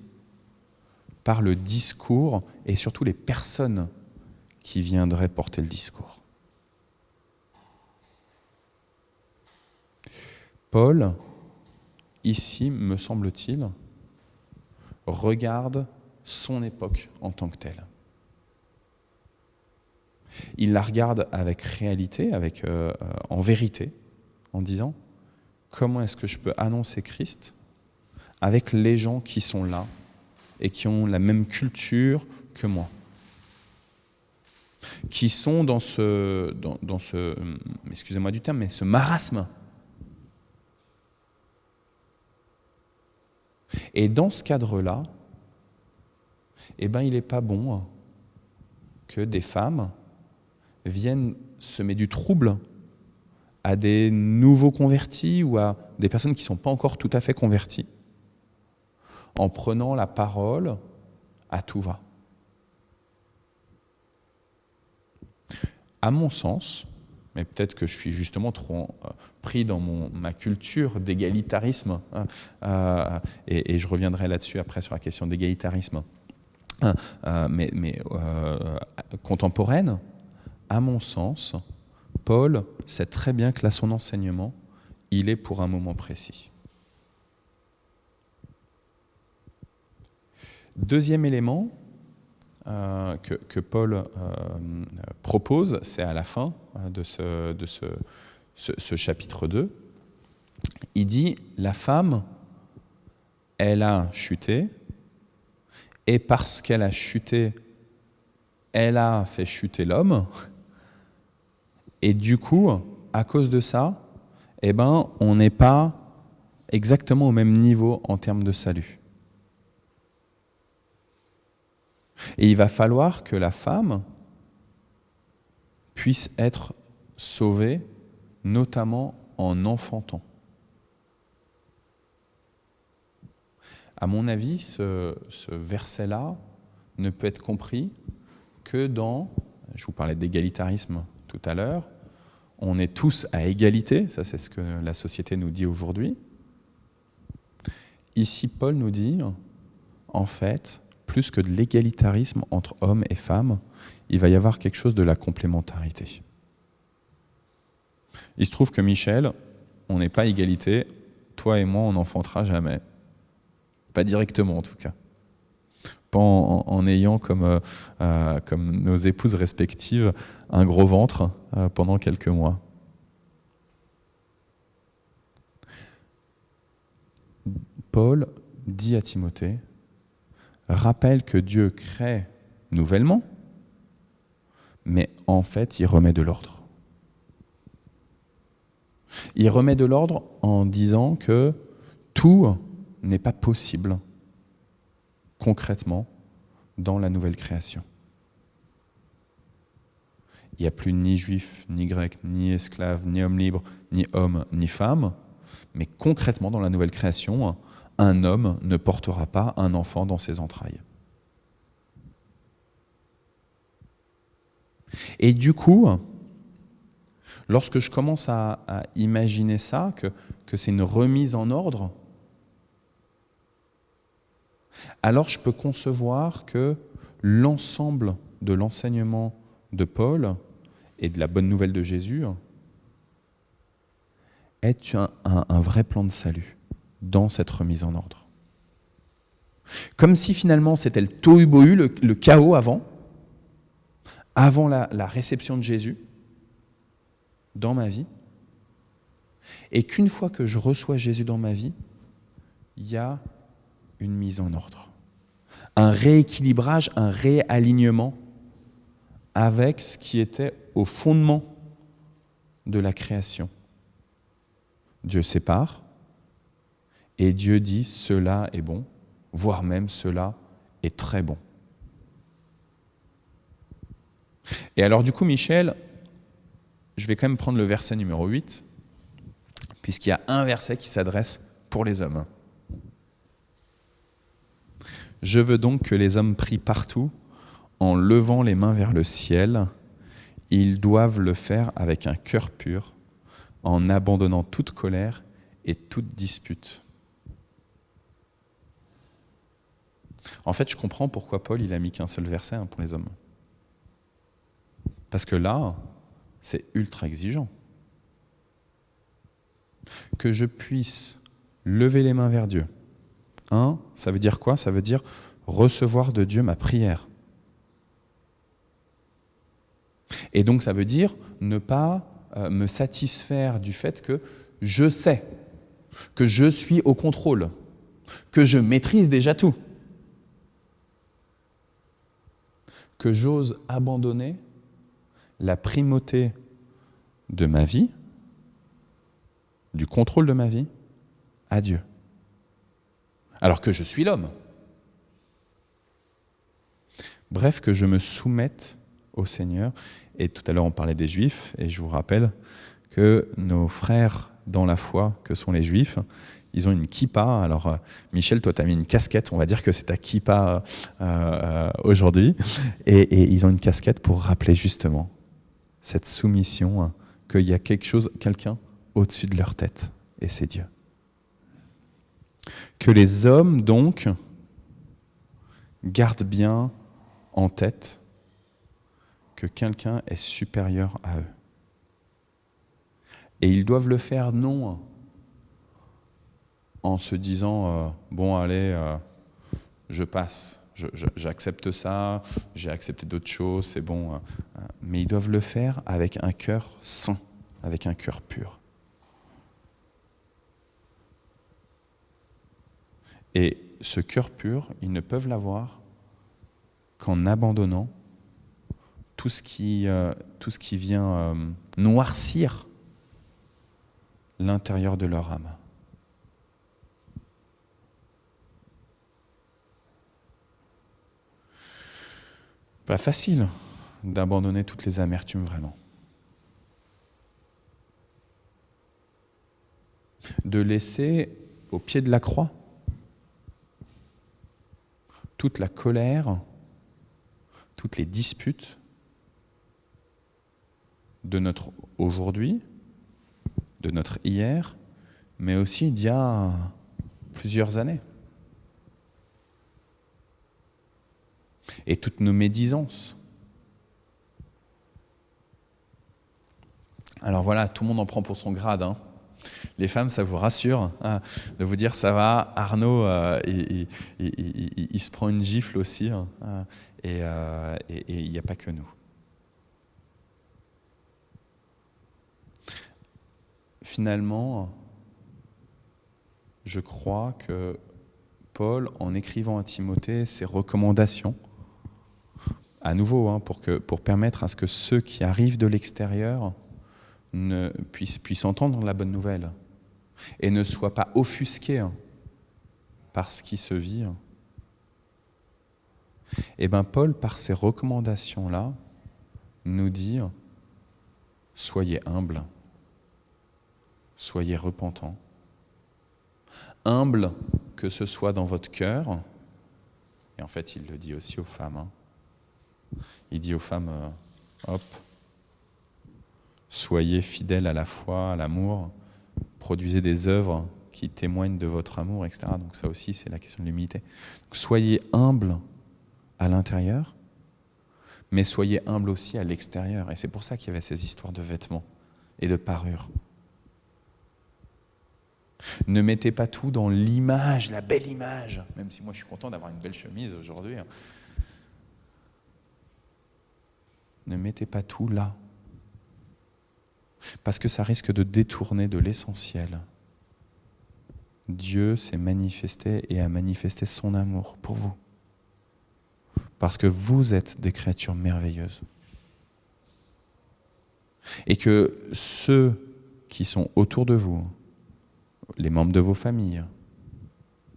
par le discours et surtout les personnes qui viendraient porter le discours. Paul, ici, me semble-t-il, regarde son époque en tant que telle. Il la regarde avec réalité, en vérité, en disant comment est-ce que je peux annoncer Christ avec les gens qui sont là et qui ont la même culture que moi, qui sont dans ce excusez-moi du terme, mais ce marasme. Et dans ce cadre-là, eh ben, il n'est pas bon que des femmes viennent semer du trouble à des nouveaux convertis ou à des personnes qui ne sont pas encore tout à fait converties, en prenant la parole à tout va. À mon sens, mais peut-être que je suis justement trop pris dans ma culture d'égalitarisme, et je reviendrai là-dessus après sur la question d'égalitarisme, mais contemporaine, à mon sens, Paul sait très bien que là, son enseignement, il est pour un moment précis. Deuxième élément que Paul propose, c'est à la fin de ce chapitre 2, il dit « La femme, elle a chuté, et parce qu'elle a chuté, elle a fait chuter l'homme, et du coup, à cause de ça, eh ben, on n'est pas exactement au même niveau en termes de salut. Et il va falloir que la femme puisse être sauvée, notamment en enfantant. À mon avis, ce verset-là ne peut être compris que dans, je vous parlais d'égalitarisme tout à l'heure, on est tous à égalité, ça c'est ce que la société nous dit aujourd'hui. Ici, Paul nous dit, en fait, plus que de l'égalitarisme entre hommes et femmes, il va y avoir quelque chose de la complémentarité. Il se trouve que Michel, on n'est pas à égalité, toi et moi, on n'enfantera jamais. Pas directement en tout cas. Pas en ayant comme nos épouses respectives un gros ventre pendant quelques mois. Paul dit à Timothée, rappelle que Dieu crée nouvellement, mais en fait, il remet de l'ordre. Il remet de l'ordre en disant que tout n'est pas possible concrètement dans la nouvelle création. Il n'y a plus ni juif, ni grec, ni esclave, ni homme libre, ni homme, ni femme, mais concrètement dans la nouvelle création, un homme ne portera pas un enfant dans ses entrailles. Et du coup, lorsque je commence à imaginer ça, que c'est une remise en ordre, alors je peux concevoir que l'ensemble de l'enseignement de Paul et de la bonne nouvelle de Jésus est un vrai plan de salut dans cette remise en ordre. Comme si finalement c'était le tohu-bohu, le chaos avant la réception de Jésus dans ma vie, et qu'une fois que je reçois Jésus dans ma vie, il y a une mise en ordre, un rééquilibrage, un réalignement avec ce qui était au fondement de la création. Dieu sépare et Dieu dit cela est bon, voire même cela est très bon. Et alors du coup, Michel, je vais quand même prendre le verset numéro 8, puisqu'il y a un verset qui s'adresse pour les hommes. Je veux donc que les hommes prient partout en levant les mains vers le ciel. Ils doivent le faire avec un cœur pur, en abandonnant toute colère et toute dispute. En fait, je comprends pourquoi Paul il a mis qu'un seul verset pour les hommes. Parce que là, c'est ultra exigeant. Que je puisse lever les mains vers Dieu. Ça veut dire quoi ? Ça veut dire recevoir de Dieu ma prière. Et donc ça veut dire ne pas me satisfaire du fait que je sais, que je suis au contrôle, que je maîtrise déjà tout, que j'ose abandonner la primauté de ma vie, du contrôle de ma vie, à Dieu. Alors que je suis l'homme. Bref, que je me soumette au Seigneur. Et tout à l'heure, on parlait des Juifs, et je vous rappelle que nos frères dans la foi, que sont les Juifs, ils ont une kippa. Alors, Michel, toi, tu as mis une casquette, on va dire que c'est ta kippa aujourd'hui. Et ils ont une casquette pour rappeler justement cette soumission, qu'il y a quelqu'un au-dessus de leur tête, et c'est Dieu. Que les hommes, donc, gardent bien en tête que quelqu'un est supérieur à eux. Et ils doivent le faire non en se disant bon allez, je passe, j'accepte ça, j'ai accepté d'autres choses, c'est bon. Mais ils doivent le faire avec un cœur saint, avec un cœur pur. Et ce cœur pur, ils ne peuvent l'avoir qu'en abandonnant tout ce qui vient noircir l'intérieur de leur âme. Pas facile d'abandonner toutes les amertumes, vraiment. De laisser au pied de la croix toute la colère, toutes les disputes, de notre aujourd'hui, de notre hier, mais aussi d'il y a plusieurs années. Et toutes nos médisances. Alors voilà, tout le monde en prend pour son grade, hein. Les femmes, ça vous rassure hein, de vous dire ça va, Arnaud, il se prend une gifle aussi, hein, et il n'y a pas que nous. Finalement, je crois que Paul, en écrivant à Timothée ses recommandations, à nouveau, hein, pour permettre à ce que ceux qui arrivent de l'extérieur puissent entendre la bonne nouvelle et ne soient pas offusqués hein, par ce qui se vit. Et bien Paul, par ces recommandations-là, nous dit « Soyez humbles, soyez repentants. » Humble, que ce soit dans votre cœur, et en fait il le dit aussi aux femmes. Hein. Il dit aux femmes, soyez fidèles à la foi, à l'amour, produisez des œuvres qui témoignent de votre amour, etc. Donc ça aussi, c'est la question de l'humilité. Donc, soyez humbles à l'intérieur, mais soyez humbles aussi à l'extérieur. Et c'est pour ça qu'il y avait ces histoires de vêtements et de parures. Ne mettez pas tout dans l'image, la belle image, même si moi je suis content d'avoir une belle chemise aujourd'hui. Ne mettez pas tout là, parce que ça risque de détourner de l'essentiel. Dieu s'est manifesté et a manifesté son amour pour vous, parce que vous êtes des créatures merveilleuses. Et que ceux qui sont autour de vous, les membres de vos familles,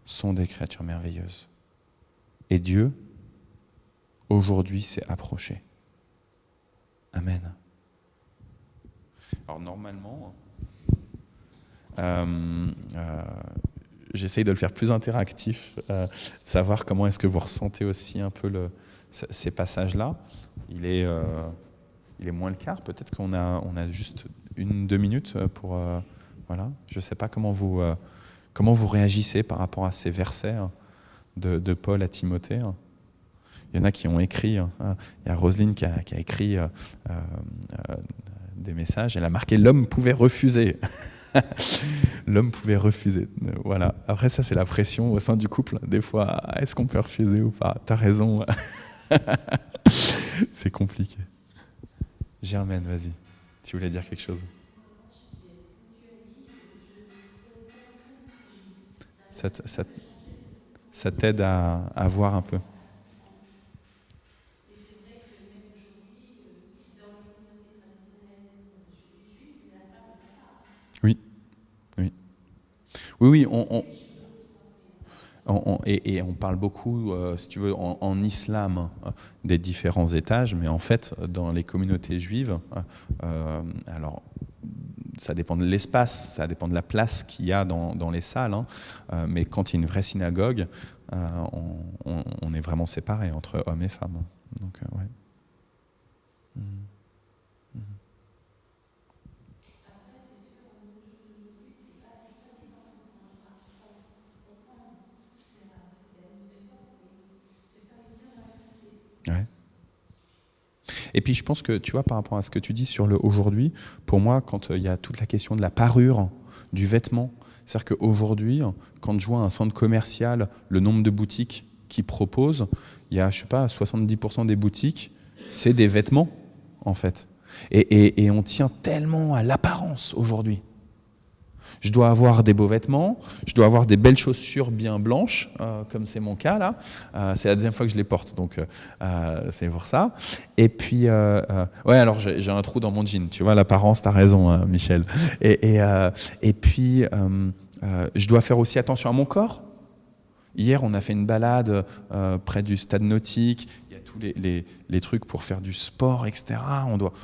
sont des créatures merveilleuses. Et Dieu, aujourd'hui, s'est approché. Amen. Alors normalement, j'essaye de le faire plus interactif, de savoir comment est-ce que vous ressentez aussi un peu ces passages-là. Il est moins le quart, peut-être qu'on a juste 1-2 minutes pour... voilà. Je ne sais pas comment vous réagissez par rapport à ces versets de Paul à Timothée. Il y en a qui ont écrit, il y a Roselyne qui a écrit des messages, elle a marqué « L'homme pouvait refuser ». L'homme pouvait refuser. Voilà. Après ça, c'est la pression au sein du couple. Des fois, est-ce qu'on peut refuser ou pas ? T'as raison. C'est compliqué. Germaine, vas-y. Tu voulais dire quelque chose ? Ça t'aide à voir un peu. Oui, oui. Oui, et on parle beaucoup, si tu veux, en islam, des différents étages, mais en fait, dans les communautés juives, alors, ça dépend de l'espace, ça dépend de la place qu'il y a dans les salles, hein, mais quand il y a une vraie synagogue, on est vraiment séparés entre hommes et femmes. Donc, ouais. Ouais. Et puis je pense que, tu vois, par rapport à ce que tu dis sur le aujourd'hui, pour moi, quand il y a toute la question de la parure, du vêtement, c'est-à-dire qu'aujourd'hui, quand je vois un centre commercial, le nombre de boutiques qui proposent, il y a, je sais pas, 70% des boutiques, c'est des vêtements, en fait. Et on tient tellement à l'apparence aujourd'hui. Je dois avoir des beaux vêtements, je dois avoir des belles chaussures bien blanches, comme c'est mon cas là. C'est la deuxième fois que je les porte, donc c'est pour ça. Et puis, ouais, alors j'ai un trou dans mon jean, tu vois, l'apparence, t'as raison, hein, Michel. Et puis, je dois faire aussi attention à mon corps. Hier, on a fait une balade près du stade nautique. Il y a tous les trucs pour faire du sport, etc. On doit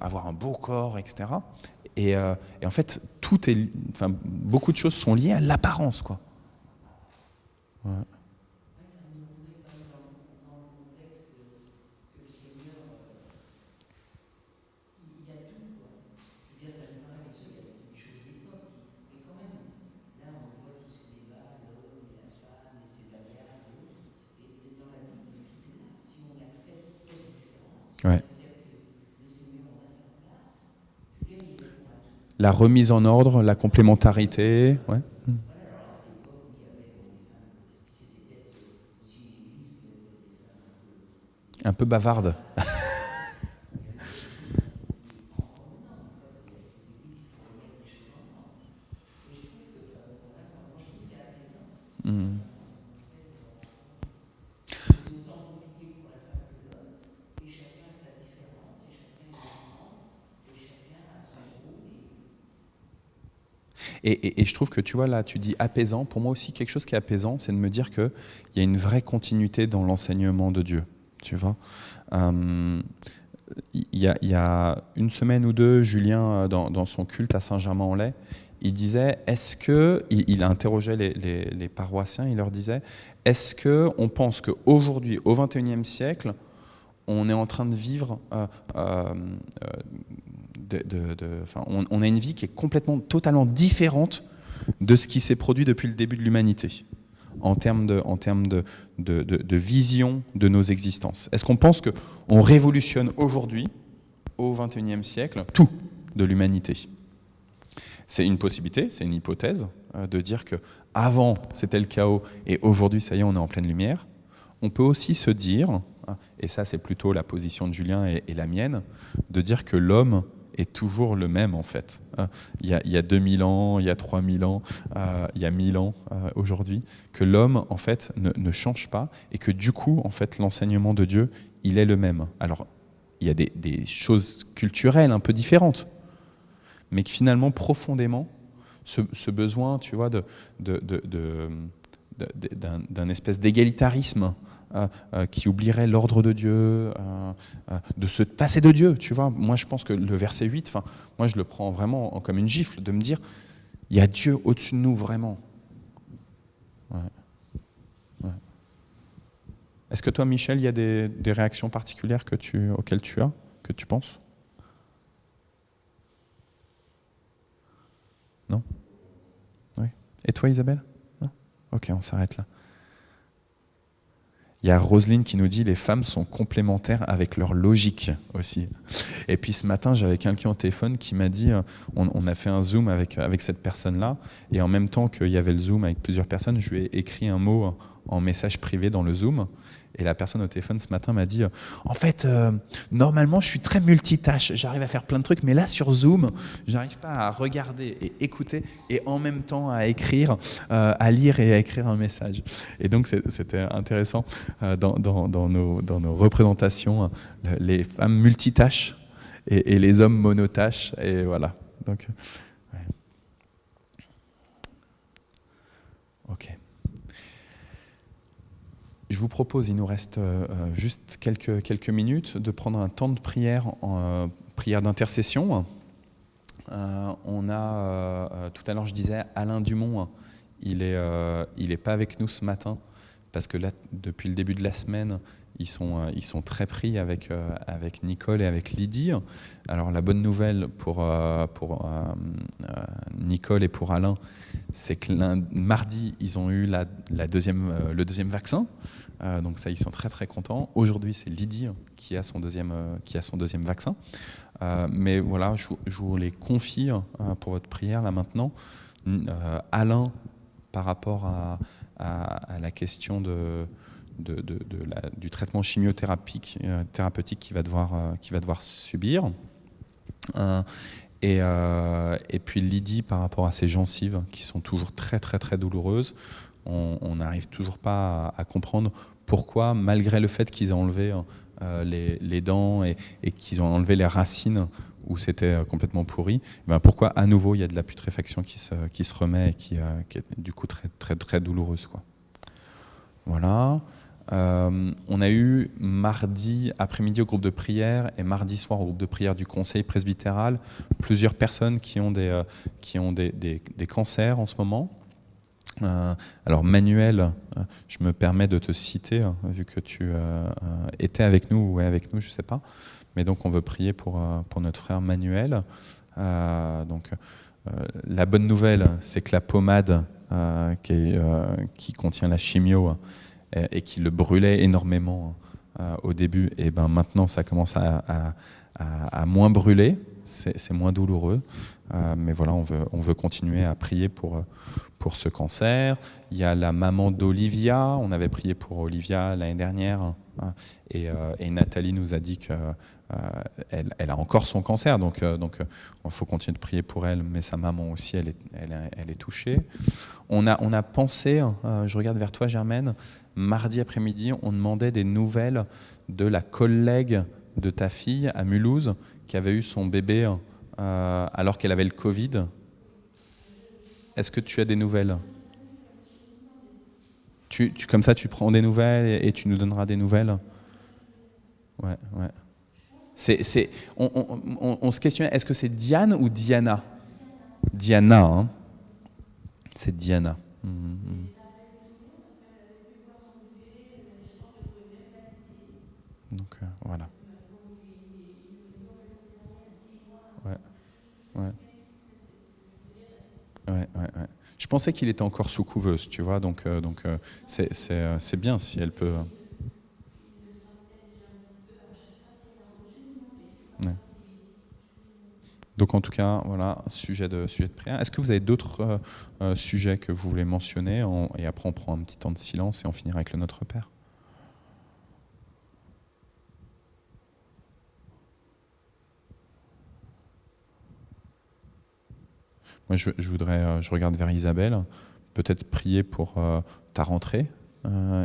avoir un beau corps, etc. Et en fait, beaucoup de choses sont liées à l'apparence, quoi. Ouais. Dans le contexte que le Seigneur, il y a Ouais. La remise en ordre, la complémentarité. Ouais. Un peu bavarde. Mmh. Et je trouve que tu vois là, tu dis apaisant. Pour moi aussi, quelque chose qui est apaisant, c'est de me dire qu'il y a une vraie continuité dans l'enseignement de Dieu. Tu vois, il y a une semaine ou deux, Julien, dans son culte à Saint-Germain-en-Laye, il disait, est-ce que, il interrogeait les paroissiens, il leur disait, est-ce qu'on pense qu'aujourd'hui, au XXIe siècle, on est en train de vivre, on a une vie qui est complètement, totalement différente de ce qui s'est produit depuis le début de l'humanité, en termes de vision de nos existences. Est-ce qu'on pense qu'on révolutionne aujourd'hui, au XXIe siècle, tout de l'humanité ? C'est une possibilité, c'est une hypothèse, de dire qu'avant c'était le chaos et aujourd'hui ça y est, on est en pleine lumière. On peut aussi se dire, et ça c'est plutôt la position de Julien et la mienne, de dire que l'homme est toujours le même en fait. Il y a 2000 ans, il y a 3000 ans, il y a 1000 ans aujourd'hui, que l'homme en fait ne change pas et que du coup en fait l'enseignement de Dieu il est le même. Alors il y a des choses culturelles un peu différentes, mais que finalement profondément ce besoin, tu vois, d'un espèce d'égalitarisme qui oublierait l'ordre de Dieu, de se passer de Dieu, tu vois. Moi, je pense que le verset 8, moi, je le prends vraiment comme une gifle, de me dire, il y a Dieu au-dessus de nous, vraiment. Ouais. Ouais. Est-ce que toi, Michel, il y a des réactions particulières auxquelles tu as, que tu penses ? Non ? Oui. Et toi, Isabelle ? Non ? Ok, on s'arrête là. Il y a Roselyne qui nous dit les femmes sont complémentaires avec leur logique aussi. Et puis ce matin, j'avais quelqu'un au téléphone qui m'a dit, on a fait un Zoom avec cette personne-là, et en même temps qu'il y avait le Zoom avec plusieurs personnes, je lui ai écrit un mot en message privé dans le Zoom. Et la personne au téléphone ce matin m'a dit en fait, normalement, je suis très multitâche. J'arrive à faire plein de trucs, mais là, sur Zoom, j'arrive pas à regarder et écouter et en même temps à écrire, à lire et à écrire un message. Et donc, c'était intéressant dans nos représentations, les femmes multitâches et les hommes monotâches. Et voilà. Donc, ouais. Ok. Je vous propose, il nous reste juste quelques minutes, de prendre un temps de prière, prière d'intercession. On a, tout à l'heure je disais, Alain Dumont, il est pas avec nous ce matin, parce que là, depuis le début de la semaine, ils sont très pris avec Nicole et avec Lydie. Alors la bonne nouvelle pour Nicole et pour Alain, c'est que mardi, ils ont eu le deuxième vaccin. Donc ça, ils sont très très contents. Aujourd'hui, c'est Lydie qui a son deuxième vaccin. Mais voilà, je vous les confie pour votre prière là maintenant. Alain, par rapport à la question du traitement thérapeutique qu'il va devoir subir. Et puis Lydie, par rapport à ses gencives qui sont toujours très très très douloureuses, on n'arrive toujours pas à comprendre pourquoi, malgré le fait qu'ils aient enlevé les dents et qu'ils ont enlevé les racines où c'était complètement pourri, pourquoi à nouveau il y a de la putréfaction qui se remet et qui est du coup très très très douloureuse, quoi. Voilà. On a eu mardi après-midi au groupe de prière et mardi soir au groupe de prière du conseil presbytéral plusieurs personnes qui ont des cancers en ce moment. Alors Manuel, je me permets de te citer, vu que tu étais avec nous ou es avec nous, je ne sais pas. Mais donc on veut prier pour notre frère Manuel. Donc la bonne nouvelle, c'est que la pommade qui contient la chimio et qui le brûlait énormément au début, et ben maintenant ça commence à moins brûler, c'est moins douloureux. Mais voilà, on veut continuer à prier pour ce cancer. Il y a la maman d'Olivia, on avait prié pour Olivia l'année dernière, et Nathalie nous a dit qu'elle a encore son cancer, donc il faut continuer de prier pour elle, mais sa maman aussi, elle est touchée. On a pensé, je regarde vers toi Germaine, mardi après-midi, on demandait des nouvelles de la collègue de ta fille à Mulhouse, qui avait eu son bébé alors qu'elle avait le Covid. Est-ce que tu as des nouvelles ? Comme ça, tu prends des nouvelles et tu nous donneras des nouvelles. Ouais. On se questionnait, est-ce que c'est Diane ou Diana ? Diana, hein. C'est Diana. Donc voilà. Ouais. Je pensais qu'il était encore sous couveuse, tu vois, donc c'est bien si elle peut. Ouais. Donc en tout cas, voilà, sujet de prière. Est-ce que vous avez d'autres sujets que vous voulez mentionner et après on prend un petit temps de silence et on finira avec le Notre Père. Moi, je regarde vers Isabelle, peut-être prier pour ta rentrée,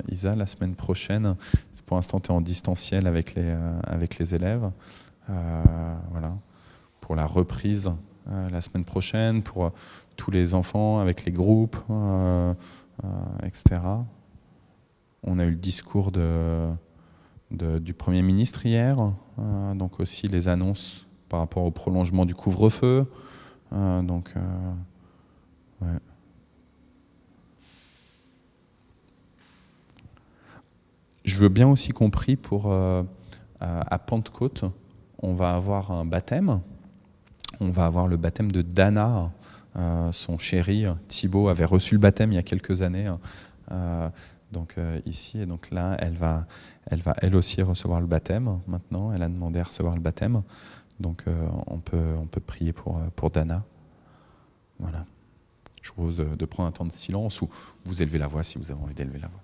Isa, la semaine prochaine. Pour l'instant, tu es en distanciel avec les élèves. Voilà. Pour la reprise la semaine prochaine, pour tous les enfants avec les groupes, etc. On a eu le discours du Premier ministre hier, donc aussi les annonces par rapport au prolongement du couvre-feu. Ouais. Je veux bien aussi qu'on prie pour à Pentecôte, on va avoir un baptême. On va avoir le baptême de Dana. Son chéri Thibaut avait reçu le baptême il y a quelques années. Ici, et donc là, elle va elle aussi recevoir le baptême. Maintenant, elle a demandé à recevoir le baptême. Donc on peut prier pour Dana. Voilà. Je vous propose de prendre un temps de silence ou vous élevez la voix si vous avez envie d'élever la voix.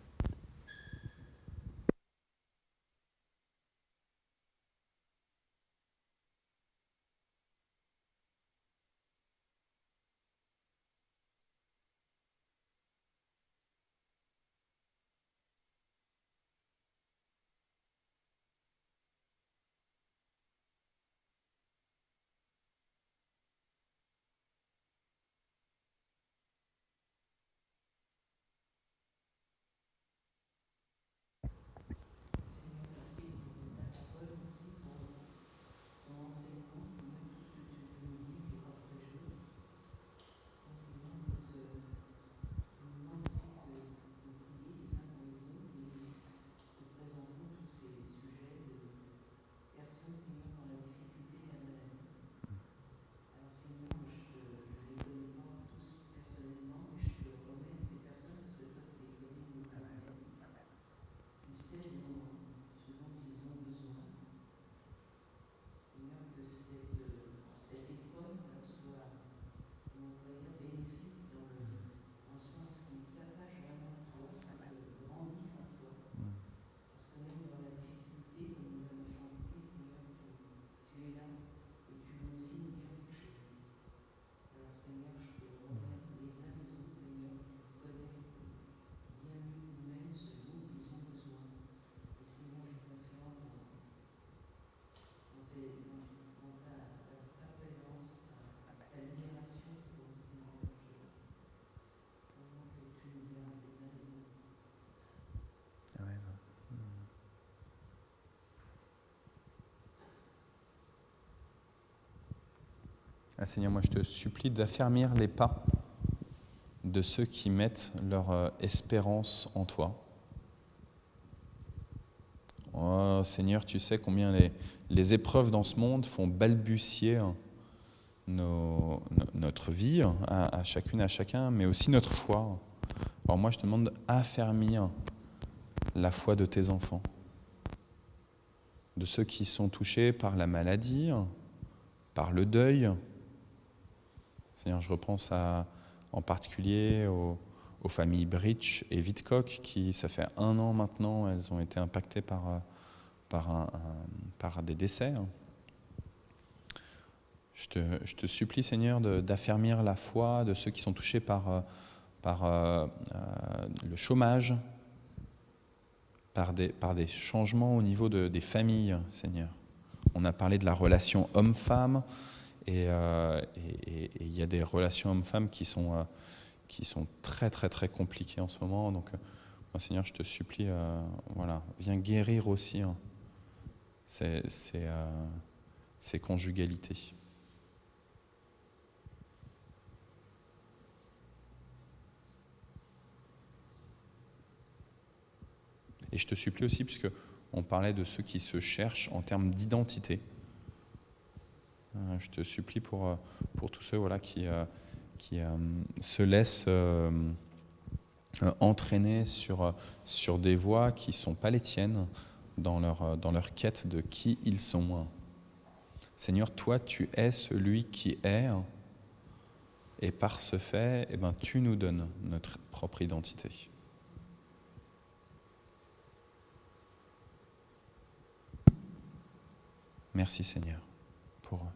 Seigneur, moi je te supplie d'affermir les pas de ceux qui mettent leur espérance en toi. Oh Seigneur, tu sais combien les épreuves dans ce monde font balbutier notre vie à chacune, à chacun, mais aussi notre foi. Alors moi je te demande d'affermir la foi de tes enfants. de ceux qui sont touchés par la maladie, par le deuil. Seigneur, je repense en particulier aux familles Bridge et Vidcock qui, ça fait 1 an maintenant, elles ont été impactées par des décès. Je te supplie, Seigneur, d'affermir la foi de ceux qui sont touchés par le chômage, par des changements au niveau des familles, Seigneur. On a parlé de la relation homme-femme, et il y a des relations hommes-femmes qui sont très, très, très compliquées en ce moment. Donc, moi, Seigneur, je te supplie, viens guérir aussi ces conjugalités. Et je te supplie aussi, puisque on parlait de ceux qui se cherchent en termes d'identité. Je te supplie pour tous ceux qui se laissent entraîner sur des voies qui ne sont pas les tiennes dans leur quête de qui ils sont. Seigneur, toi, tu es celui qui est, et par ce fait, tu nous donnes notre propre identité. Merci Seigneur pour eux.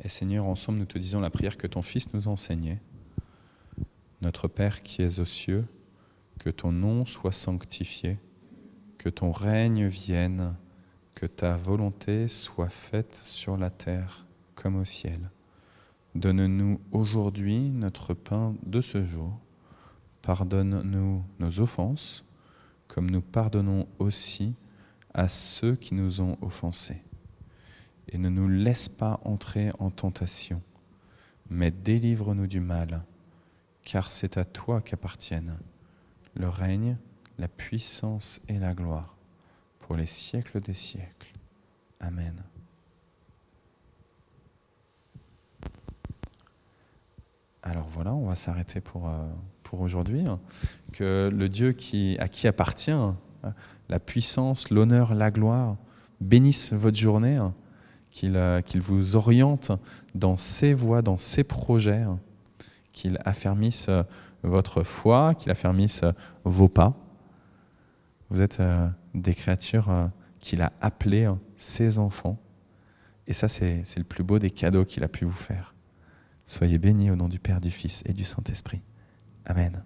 Et Seigneur, ensemble, nous te disons la prière que ton Fils nous a enseignée. Notre Père qui es aux cieux, que ton nom soit sanctifié, que ton règne vienne, que ta volonté soit faite sur la terre comme au ciel. Donne-nous aujourd'hui notre pain de ce jour. Pardonne-nous nos offenses, comme nous pardonnons aussi à ceux qui nous ont offensés. Et ne nous laisse pas entrer en tentation, mais délivre-nous du mal, car c'est à toi qu'appartiennent le règne, la puissance et la gloire, pour les siècles des siècles. Amen. Alors voilà, on va s'arrêter pour aujourd'hui. Que le Dieu à qui appartient la puissance, l'honneur, la gloire, bénisse votre journée, qu'il vous oriente dans ses voies, dans ses projets, qu'il affermisse votre foi, qu'il affermisse vos pas. Vous êtes des créatures qu'il a appelées ses enfants. Et ça, c'est le plus beau des cadeaux qu'il a pu vous faire. Soyez bénis au nom du Père, du Fils et du Saint-Esprit. Amen.